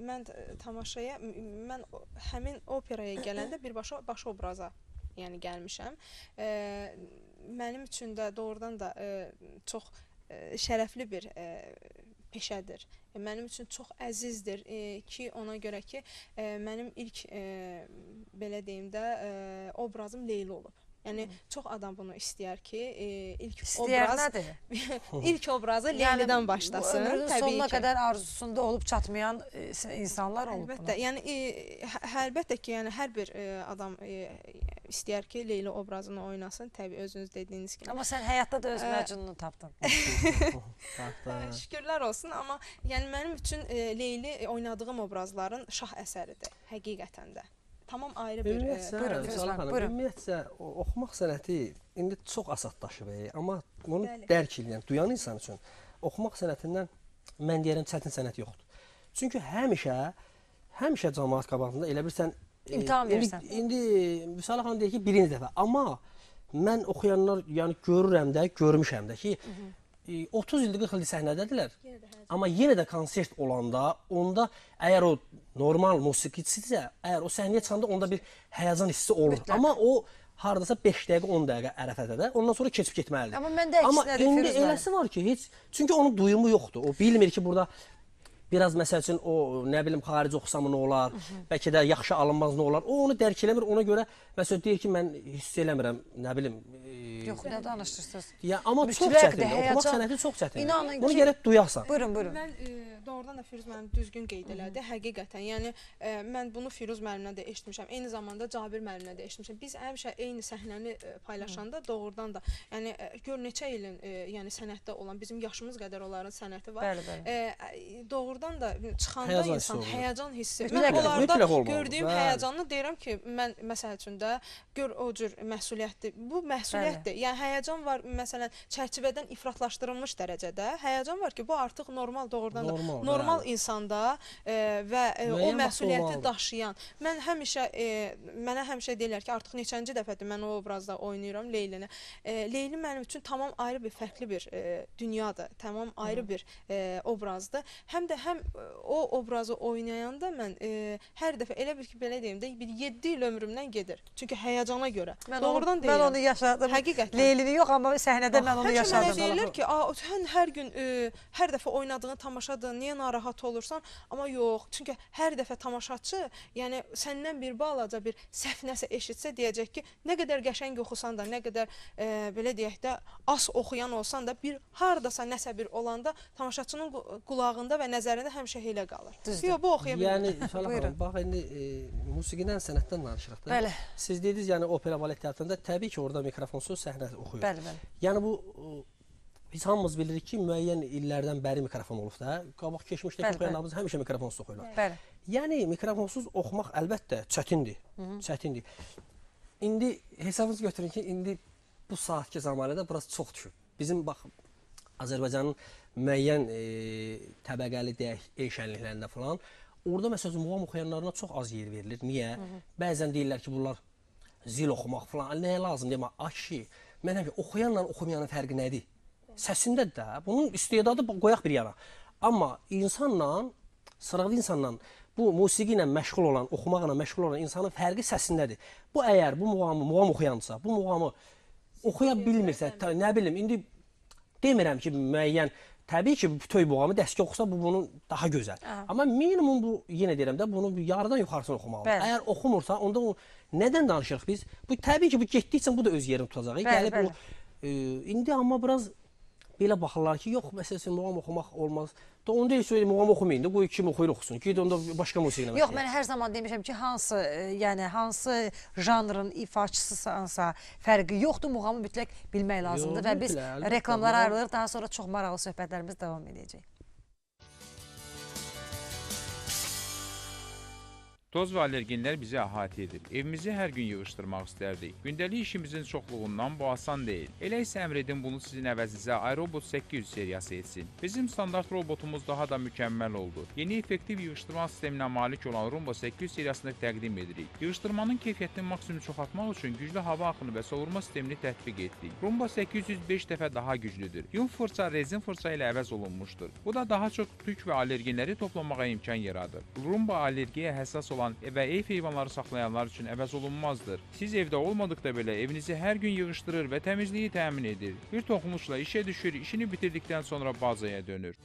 mən tamaşaya, mən həmin operaya gələndə birbaşa baş obraza yəni gəlmişəm. mənim üçün də doğrudan da çox şərəfli bir peşədir. Mənim üçün çox əzizdir ki, ona görə ki, mənim ilk belə deyim də obrazım Leyli olub. Yəni çox adam bunu istəyər ki, ilk obrazı Leylidən başlasın. Ömrünün sonuna qədər arzusunda olub çatmayan insanlar olub. Əlbəttə, yəni əlbəttə ki, yəni hər bir adam istəyər ki, Leyli obrazını oynasın, təbii özünüz dediyiniz kimi. Amma sən həyatda da öz məcnununu tapdın. Şükürlər olsun, amma yəni mənim üçün Leyli oynadığım obrazların şah əsəridir, həqiqətən də. Tamam ayrı bir... Ümumiyyətcə, oxumaq sənəti indi çox asadlaşıb, amma bunu dərk edən, duyan insan üçün oxumaq sənətindən mən deyərəm çətin sənət yoxdur. Çünki həmişə cəmaət qabağında elə bilirsən... İmtahan verirsən. İndi Vüsal xanım deyir ki, birinci dəfə, amma mən oxuyanlar görürəm də, görmüşəm də ki, 30 ildir 40 ildir səhnədədirlər, amma yenə də konsert olanda, onda əgər o normal musiqiçidirsə, əgər o səhnəyə çıxanda onda bir həyəcan hissi olur. Amma o hardasa 5 dəqiqə, 10 dəqiqə ərəfədə, ondan sonra keçib getməlidir. Amma məndə əksinədir, Amma indi eləsi var ki, çünki onun duyumu yoxdur. O bilmir ki, burada biraz məsəl üçün o, nə bilim, xarici oxusam nə olar, bəlkə də yaxşı alınmaz nə olar. O onu dərk eləmir, ona görə məsələn deyir ki, mən hiss eləmirəm, nə bilim. Yox, nə danışırsınız? Amma çox çətindir, oxumaq sənəti çox çətindir. Bunu gərək duyasan. Buyurun, buyurun. Mən doğrudan da Firuz müəllim düzgün qeyd elədi, həqiqətən. Yəni, mən bunu Firuz müəllimdən də eşitmişəm, eyni zamanda Cabir müəllimdən də eşitmişəm. Biz həmişə eyni səhnəni paylaşanda doğrudan da, yəni, gör neçə ilin sənətdə olan, bizim yaşımız qədər onların sənəti var. Doğrudan da çıxanda insan həyəcan hissi. Mən onlarda gördüyüm həyəcanlı deyirəm ki, mən məsəl üçün də gör o cür məsuliyyətdir. Bu məsuliyyətdir. Yəni, həyəcan var, məsələn, çərçivədən ifratlaşdırılmış dərəcədə. Həyəcan var ki, bu artıq normal, doğrudan da normal insanda və o məsuliyyəti daşıyan. Mənə həmişə deyirlər ki, artıq neçənci dəfədir mən o obrazda oynayıram Leylini. Leyli mənim üçün tamam ayrı bir, fərqli bir dünyadır, tamam ayrı bir obrazdır. Həm də o obrazı oynayanda mən hər dəfə elə bir ki, belə deyim də, bir 7 il ömrümdən gedir. Çünki həyəcana görə. Doğrudan deyirəm. Mən onu yaşadım. Leylini yox, amma səhnədə mən onu yaşadım. Həmişə mənə deyirlər ki, sən hər gün, hər dəfə oynadığın tamaşadır, niyə narahat olursan? Amma yox, çünki hər dəfə tamaşaçı, yəni səndən bir balaca bir səhv nəsə eşitsə deyəcək ki, nə qədər qəşəng oxusan da, nə qədər belə deyək də, az oxuyan olsan da, bir hardasa nəsə bir olanda tamaşaçının qulağında və nəzərində həmişə elə qalır. Yox, bu oxuya bilmir. Yəni, bax, indi musiqidən, sənətdən danışırıq da. Bəli. Siz dediniz, yəni, opera balet teatrında təbii ki, orada mikrofonsuz səhnə oxuyur. Bəli, bəli. Yəni, bu, biz hamımız bilirik ki, müəyyən illərdən bəri mikrofon olub da. Qabaq keçmişdə oxuyanlarımız həmişə mikrofonsuz oxuyurlar. Bəli. Yəni, mikrofonsuz oxumaq əlbəttə çətindir. Çətindir. İndi hesabınızı götürün ki, indi bu saatki zamanədə biraz çox düşüb. Bizim, bax, Azərbaycanın müəyyən təbəqəli şənliklərində falan, orada məsələn, muğam oxuyanlarına çox az yer verilir. Niyə? Bəzən deyirlər ki, bunlar zil oxumaq falan, nəyə lazım deyəm, ki, mən həmişə oxuyanla oxumayanın fərqi nədir? Səsindədir də, bunun istedadı qoyaq bir yana. Amma insanla, sıralı insanla, bu musiqi ilə məşğul olan, oxumaqla məşğul olan insanın fərqi səsindədir. Bu əgər bu muğam oxuyansa, bu muğamı oxuya bilmirsə, nə bilim, indi demirəm ki, müəyyən, təbii ki, bütöy muğamı dəstək oxusa, bu bunun daha gözəl. Amma minimum bu, yenə deyirəm də, bunu yarıdan yuxarısını oxumalıdır. Əgər oxumursa, onda nədən danışırıq biz? Bu, təbii ki, bu getdikcə bu da öz yerini tutacaq. Gəlib bu, indi amma biraz belə baxırlar ki, yox, məsələn, muğam oxumaq olmaz. Onda heç muğam oxumayın da, qoy kim oxuyur oxusun ki, onda başqa musiqilə yox, mən hər zaman demişəm ki, hansı janrın ifaçısısansa fərqi yoxdur, muğamı mütləq bilmək lazımdır və biz reklamlara ayrılır, daha sonra çox maraqlı söhbətlərimiz davam edəcək. Toz və allergenlər bizi əhatə edir. Evimizi hər gün yığışdırmaq istərdik. Gündəlik işimizin çoxluğundan bu asan deyil. Elə isə əmr edin bunu sizin əvəzinizə iRobot 800 seriyası etsin. Bizim standart robotumuz daha da mükəmməl oldu. Yeni effektiv yığışdırma sisteminə malik olan Rumba 800 seriyasını təqdim edirik. Yığışdırmanın keyfiyyətini maksimum çoxaltmaq üçün güclü hava axını və sovurma sistemini tətbiq etdik. Rumba 800 5 dəfə daha güclüdür. Yun fırça rezin fırça ilə əvəz olunmuşdur. Bu da daha çox tük və allergenləri toplamağa imkan yaradır. Rumba allergiyə həssas olan olan və ev heyvanları saxlayanlar üçün əvəz olunmazdır. Siz evdə olmadıqda belə evinizi hər gün yığışdırır və təmizliyi təmin edir. Bir toxunuşla işə düşür, işini bitirdikdən sonra bazaya dönür.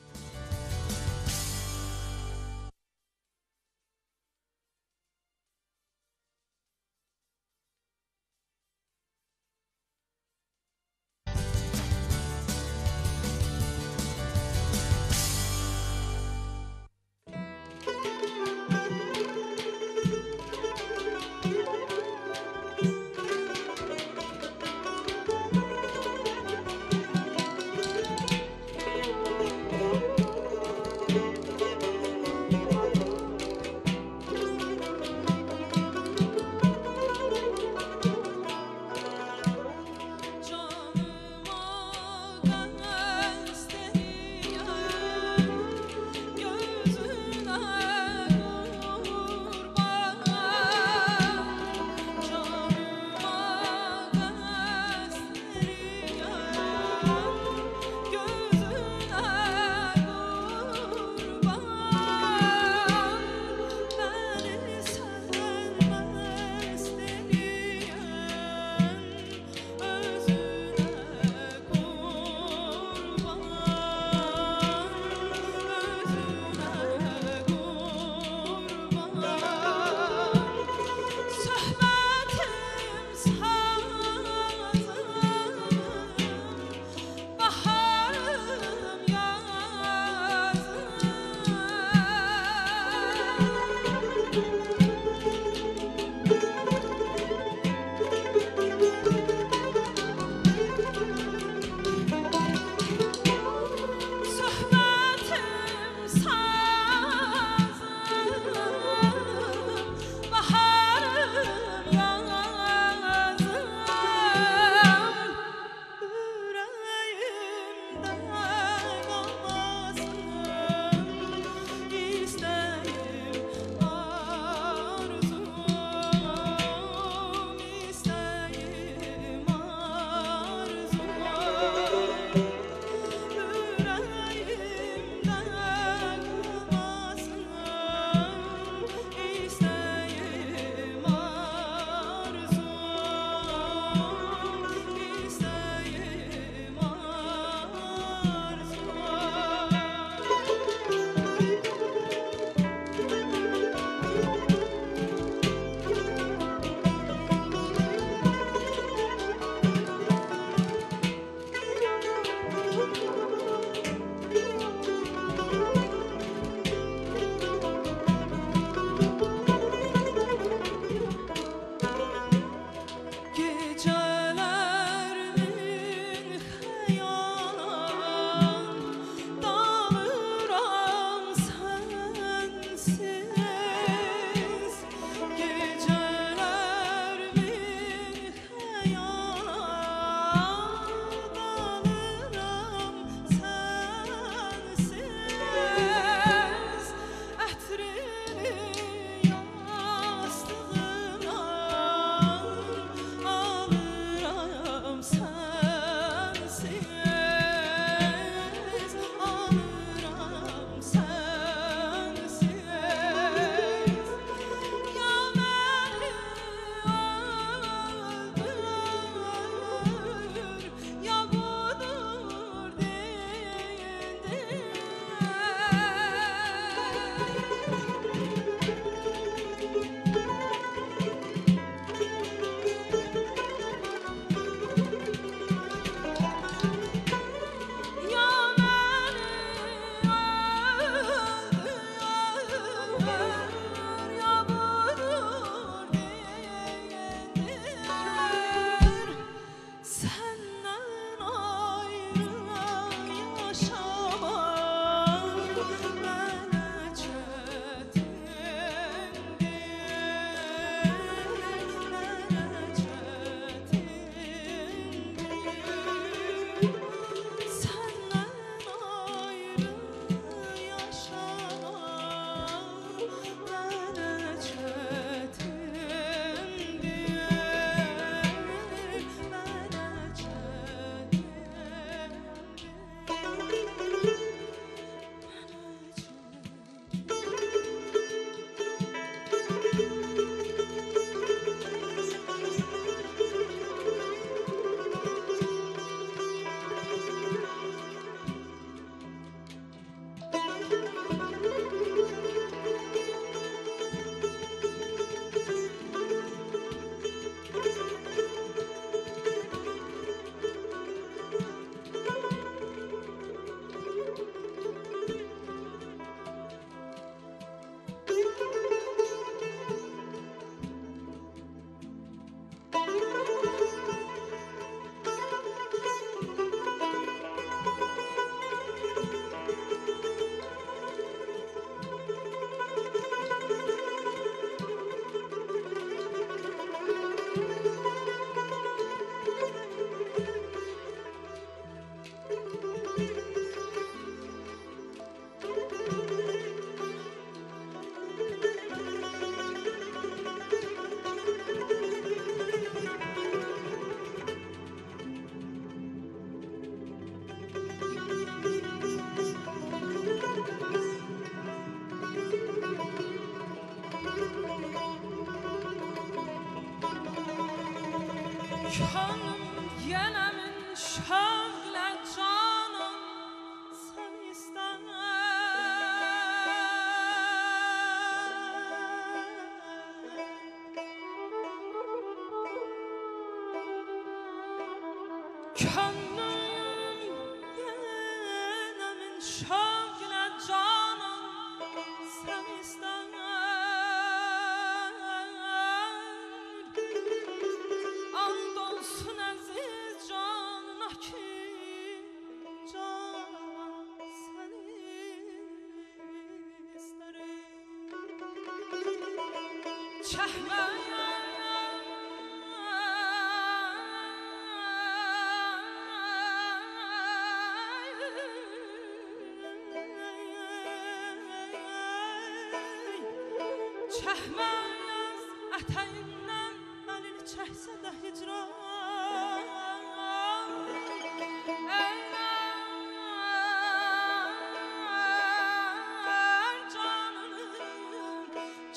Çəkməz ətəyindən əlini çəksə də hicran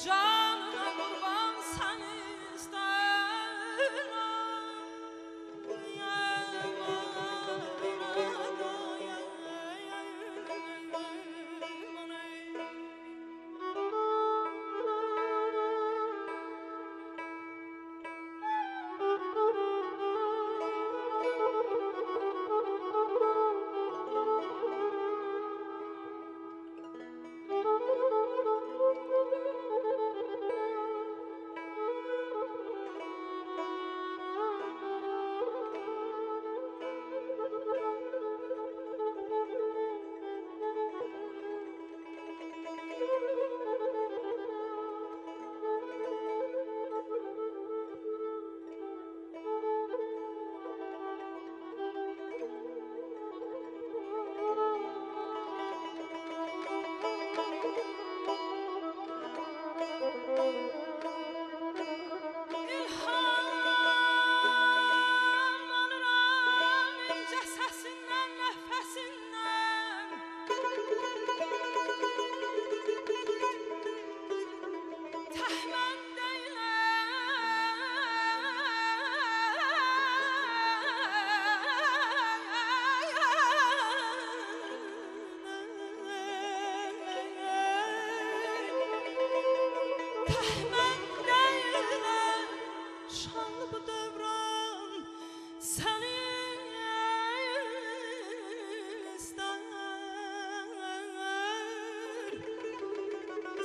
canına qurban səni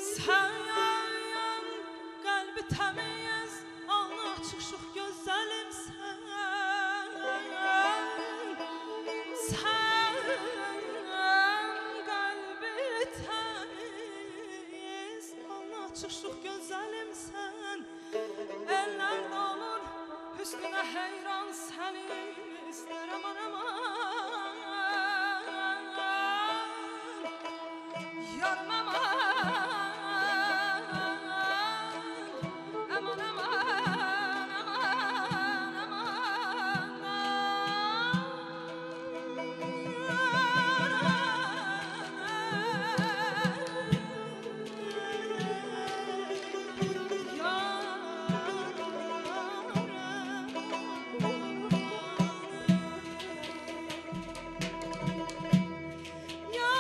Sən qəlbi təmiz, alnı açıq şux gözəlimsən. Sən qəlbi təmiz, alnı açıq şux gözəlimsən. Əllərdə olur hüsnünə heyran səni istər aman aman. Yarım aman. Ya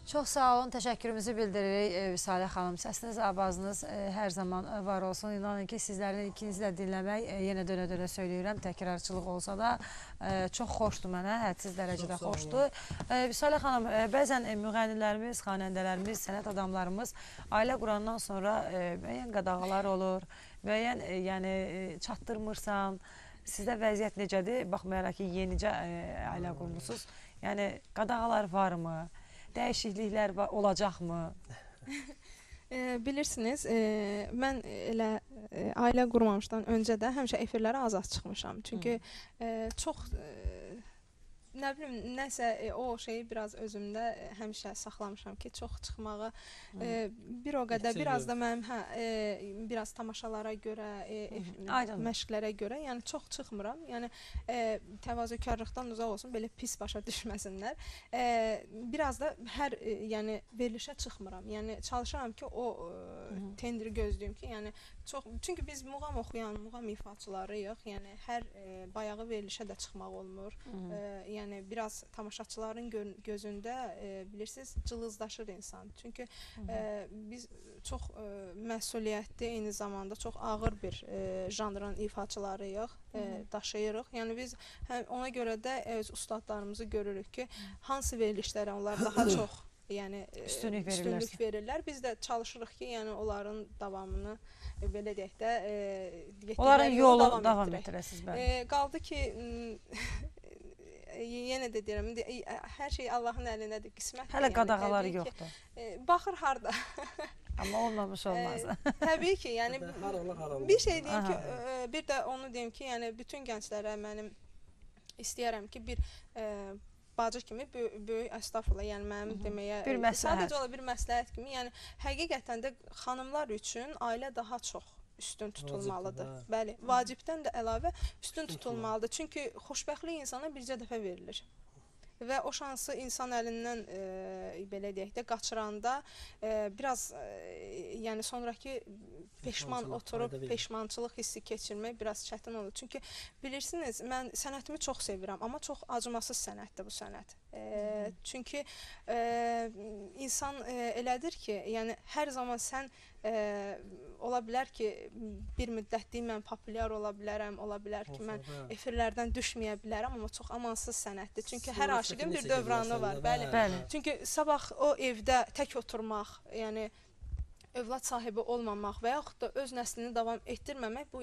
Çox sağ olun, təşəkkürümüzü bildiririk Vüsalə xanım. Səsiniz, abazınız hər zaman var olsun. İnanın ki, sizlərin ikinizi də dinləmək, yenə dönə-dönə söyləyirəm, təkrarçılıq olsa da çox xoşdur mənə, hədsiz dərəcədə xoşdur. Vüsalə xanım, bəzən müğənnilərimiz, xanəndələrimiz, sənət adamlarımız ailə qurandan sonra müəyyən qadağalar olur, müəyyən çatdırmırsan. Sizdə vəziyyət necədir? Baxmayaraq ki, yenicə ailə qurmusunuz. Yəni, qadağalar varmı? Dəyişikliklər olacaqmı? Bilirsiniz, mən elə ailə qurmamışdan öncə də həmişə efirlərə azad çıxmışam. Çünki çox, nə bilim, nəsə o şeyi biraz özümdə həmişə saxlamışam ki, çox çıxmağı bir o qədər, biraz da mənim biraz tamaşalara görə, məşqlərə görə, yəni çox çıxmıram. Yəni təvazökarlıqdan uzaq olsun, belə pis başa düşməsinlər. Biraz da hər verilişə çıxmıram. Yəni çalışıram ki, o tendri gözləyim ki, yəni çox, çünki biz muğam oxuyan, muğam ifaçılarıyıq. Yəni hər bayağı verilişə də çıxmaq olmur. Yəni biraz tamaşaçıların gözündə bilirsiniz, cılızlaşır insan. Çünki biz çox məsuliyyətli, eyni zamanda çox ağır bir janrın ifaçılarıyıq, daşıyırıq. Yəni biz ona görə də öz ustadlarımızı görürük ki, hansı verilişlərə onlar daha çox üstünlük verirlər. Biz də çalışırıq ki, yəni onların davamını belə deyək də onların yolu davam etdirəsiniz. Qaldı ki, yenə də deyirəm, hər şey Allahın əlindədir, qismətdir. Hələ qadağaları yoxdur. Baxır harda. Amma olmamış olmaz. Təbii ki, yəni bir şey deyim ki, bir də onu deyim ki, yəni bütün gənclərə mənim istəyərəm ki, bir bacı kimi böyük əstağfurullah, yəni mənim deməyə sadəcə olaraq bir məsləhət kimi, yəni həqiqətən də xanımlar üçün ailə daha çox üstün tutulmalıdır. Bəli, vacibdən də əlavə üstün tutulmalıdır. Çünki xoşbəxtlik insana bircə dəfə verilir. Və o şansı insan əlindən belə deyək də qaçıranda biraz yəni sonraki peşman oturub peşmançılıq hissi keçirmək biraz çətin olur. Çünki bilirsiniz, mən sənətimi çox sevirəm, amma çox acımasız sənətdir bu sənət. Çünki insan elədir ki, yəni hər zaman sən ola bilər ki, bir müddətlik mən populyar ola bilərəm, ola bilər ki, mən efirlərdən düşməyə bilərəm, amma çox amansız sənətdir. Çünki hər aşiqin bir dövranı var. Bəli. Çünki sabah o evdə tək oturmaq, yəni övlad sahibi olmamaq və yaxud da öz nəslini davam etdirməmək bu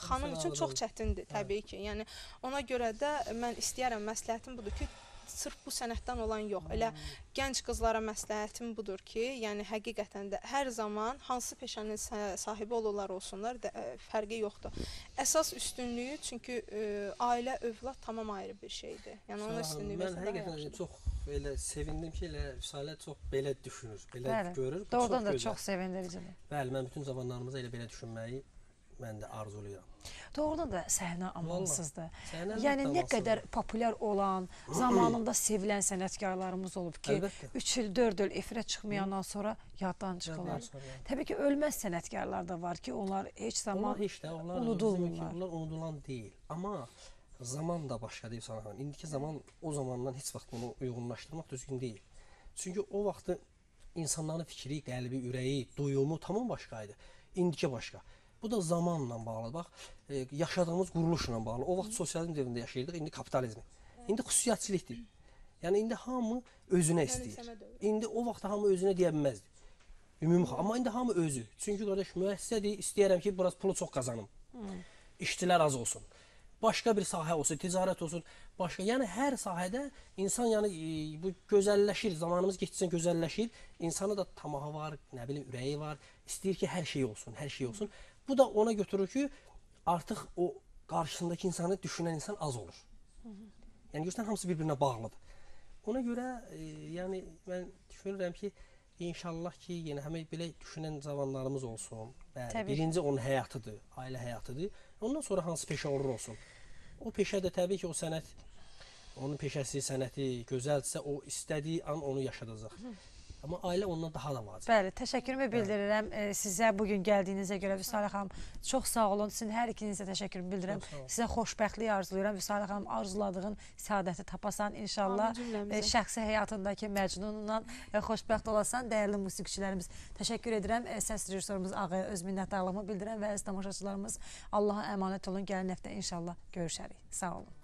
xanım üçün çox çətindir təbii ki. Yəni ona görə də mən istəyərəm, məsləhətim budur ki, sırf bu sənətdən olan yox, elə gənc qızlara məsləhətim budur ki, yəni həqiqətən də hər zaman hansı peşənin sahibi olurlar olsunlar, fərqi yoxdur. Əsas üstünlüyü, çünki ailə, övlad tamam ayrı bir şeydir. Yəni ona üstünlüyü versə daha yaxşıdır. Mən həqiqətən çox elə sevindim ki, Vüsalə çox belə düşünür, belə görür. Doğrudan da çox sevindiricidir. Bəli, mən bütün zamanlarımızda elə belə düşünməyi mən də arzulayıram. Doğrudan da səhnə amansızdır. Yəni nə qədər populyar olan, zamanında sevilən sənətkarlarımız olub ki, 3 il, 4 il efirə çıxmayandan sonra yaddan çıxırlar. Təbii ki, ölməz sənətkarlar da var ki, onlar heç zaman unudulmurlar. Onlar unudulan deyil. Amma zaman da başqa deyil sana. İndiki zaman o zamandan heç vaxt bunu uyğunlaşdırmaq düzgün deyil. Çünki o vaxtı insanların fikri, qəlbi, ürəyi, duyumu tamam başqa idi. İndiki başqa. Bu da zamanla bağlı. Bax, yaşadığımız quruluşla bağlı. O vaxt sosializm dövründə yaşayırdıq, indi kapitalizm. İndi xüsusiyyətçilikdir. Yəni indi hamı özünə istəyir. İndi o vaxt hamı özünə deyə bilməzdi. Ümumi, amma indi hamı özü. Çünki qardaş müəssisədir, istəyərəm ki, biraz pulu çox qazanım. İşçilər az olsun. Başqa bir sahə olsun, ticarət olsun, başqa. Yəni hər sahədə insan bu gözəlləşir, zamanımız getdikcə gözəlləşir. İnsanı da tamağı var, nə bilim, ürəyi var. İstəyir ki, hər şey olsun, hər şey olsun. Bu da ona götürür ki, artıq o qarşısındakı insanı düşünən insan az olur. Yəni görürsən, hamısı bir-birinə bağlıdır. Ona görə, yəni mən düşünürəm ki, inşallah ki, yenə həmin belə düşünən cavanlarımız olsun. Birinci onun həyatıdır, ailə həyatıdır. Ondan sonra hansı peşə olur olsun. O peşə də təbii ki, o sənət, onun peşəsi, sənəti gözəldirsə, o istədiyi an onu yaşadacaq. Amma ailə ondan daha da vacib. Bəli, təşəkkürümü bildirirəm sizə bugün gəldiyinizə görə Vüsalə xanım. Çox sağ olun. Sizin hər ikinizə təşəkkürümü bildirirəm. Sizə xoşbəxtlik arzulayıram. Vüsalə xanım, arzuladığın səadəti tapasan inşallah. Şəxsi həyatındakı Məcnunla xoşbəxt olasan. Dəyərli musiqiçilərimiz, təşəkkür edirəm. Səs rejissorumuz Ağaya öz minnətdarlığımı bildirirəm və əziz tamaşaçılarımız Allaha əmanət olun. Gələn həftə inşallah görüşərik. Sağ olun.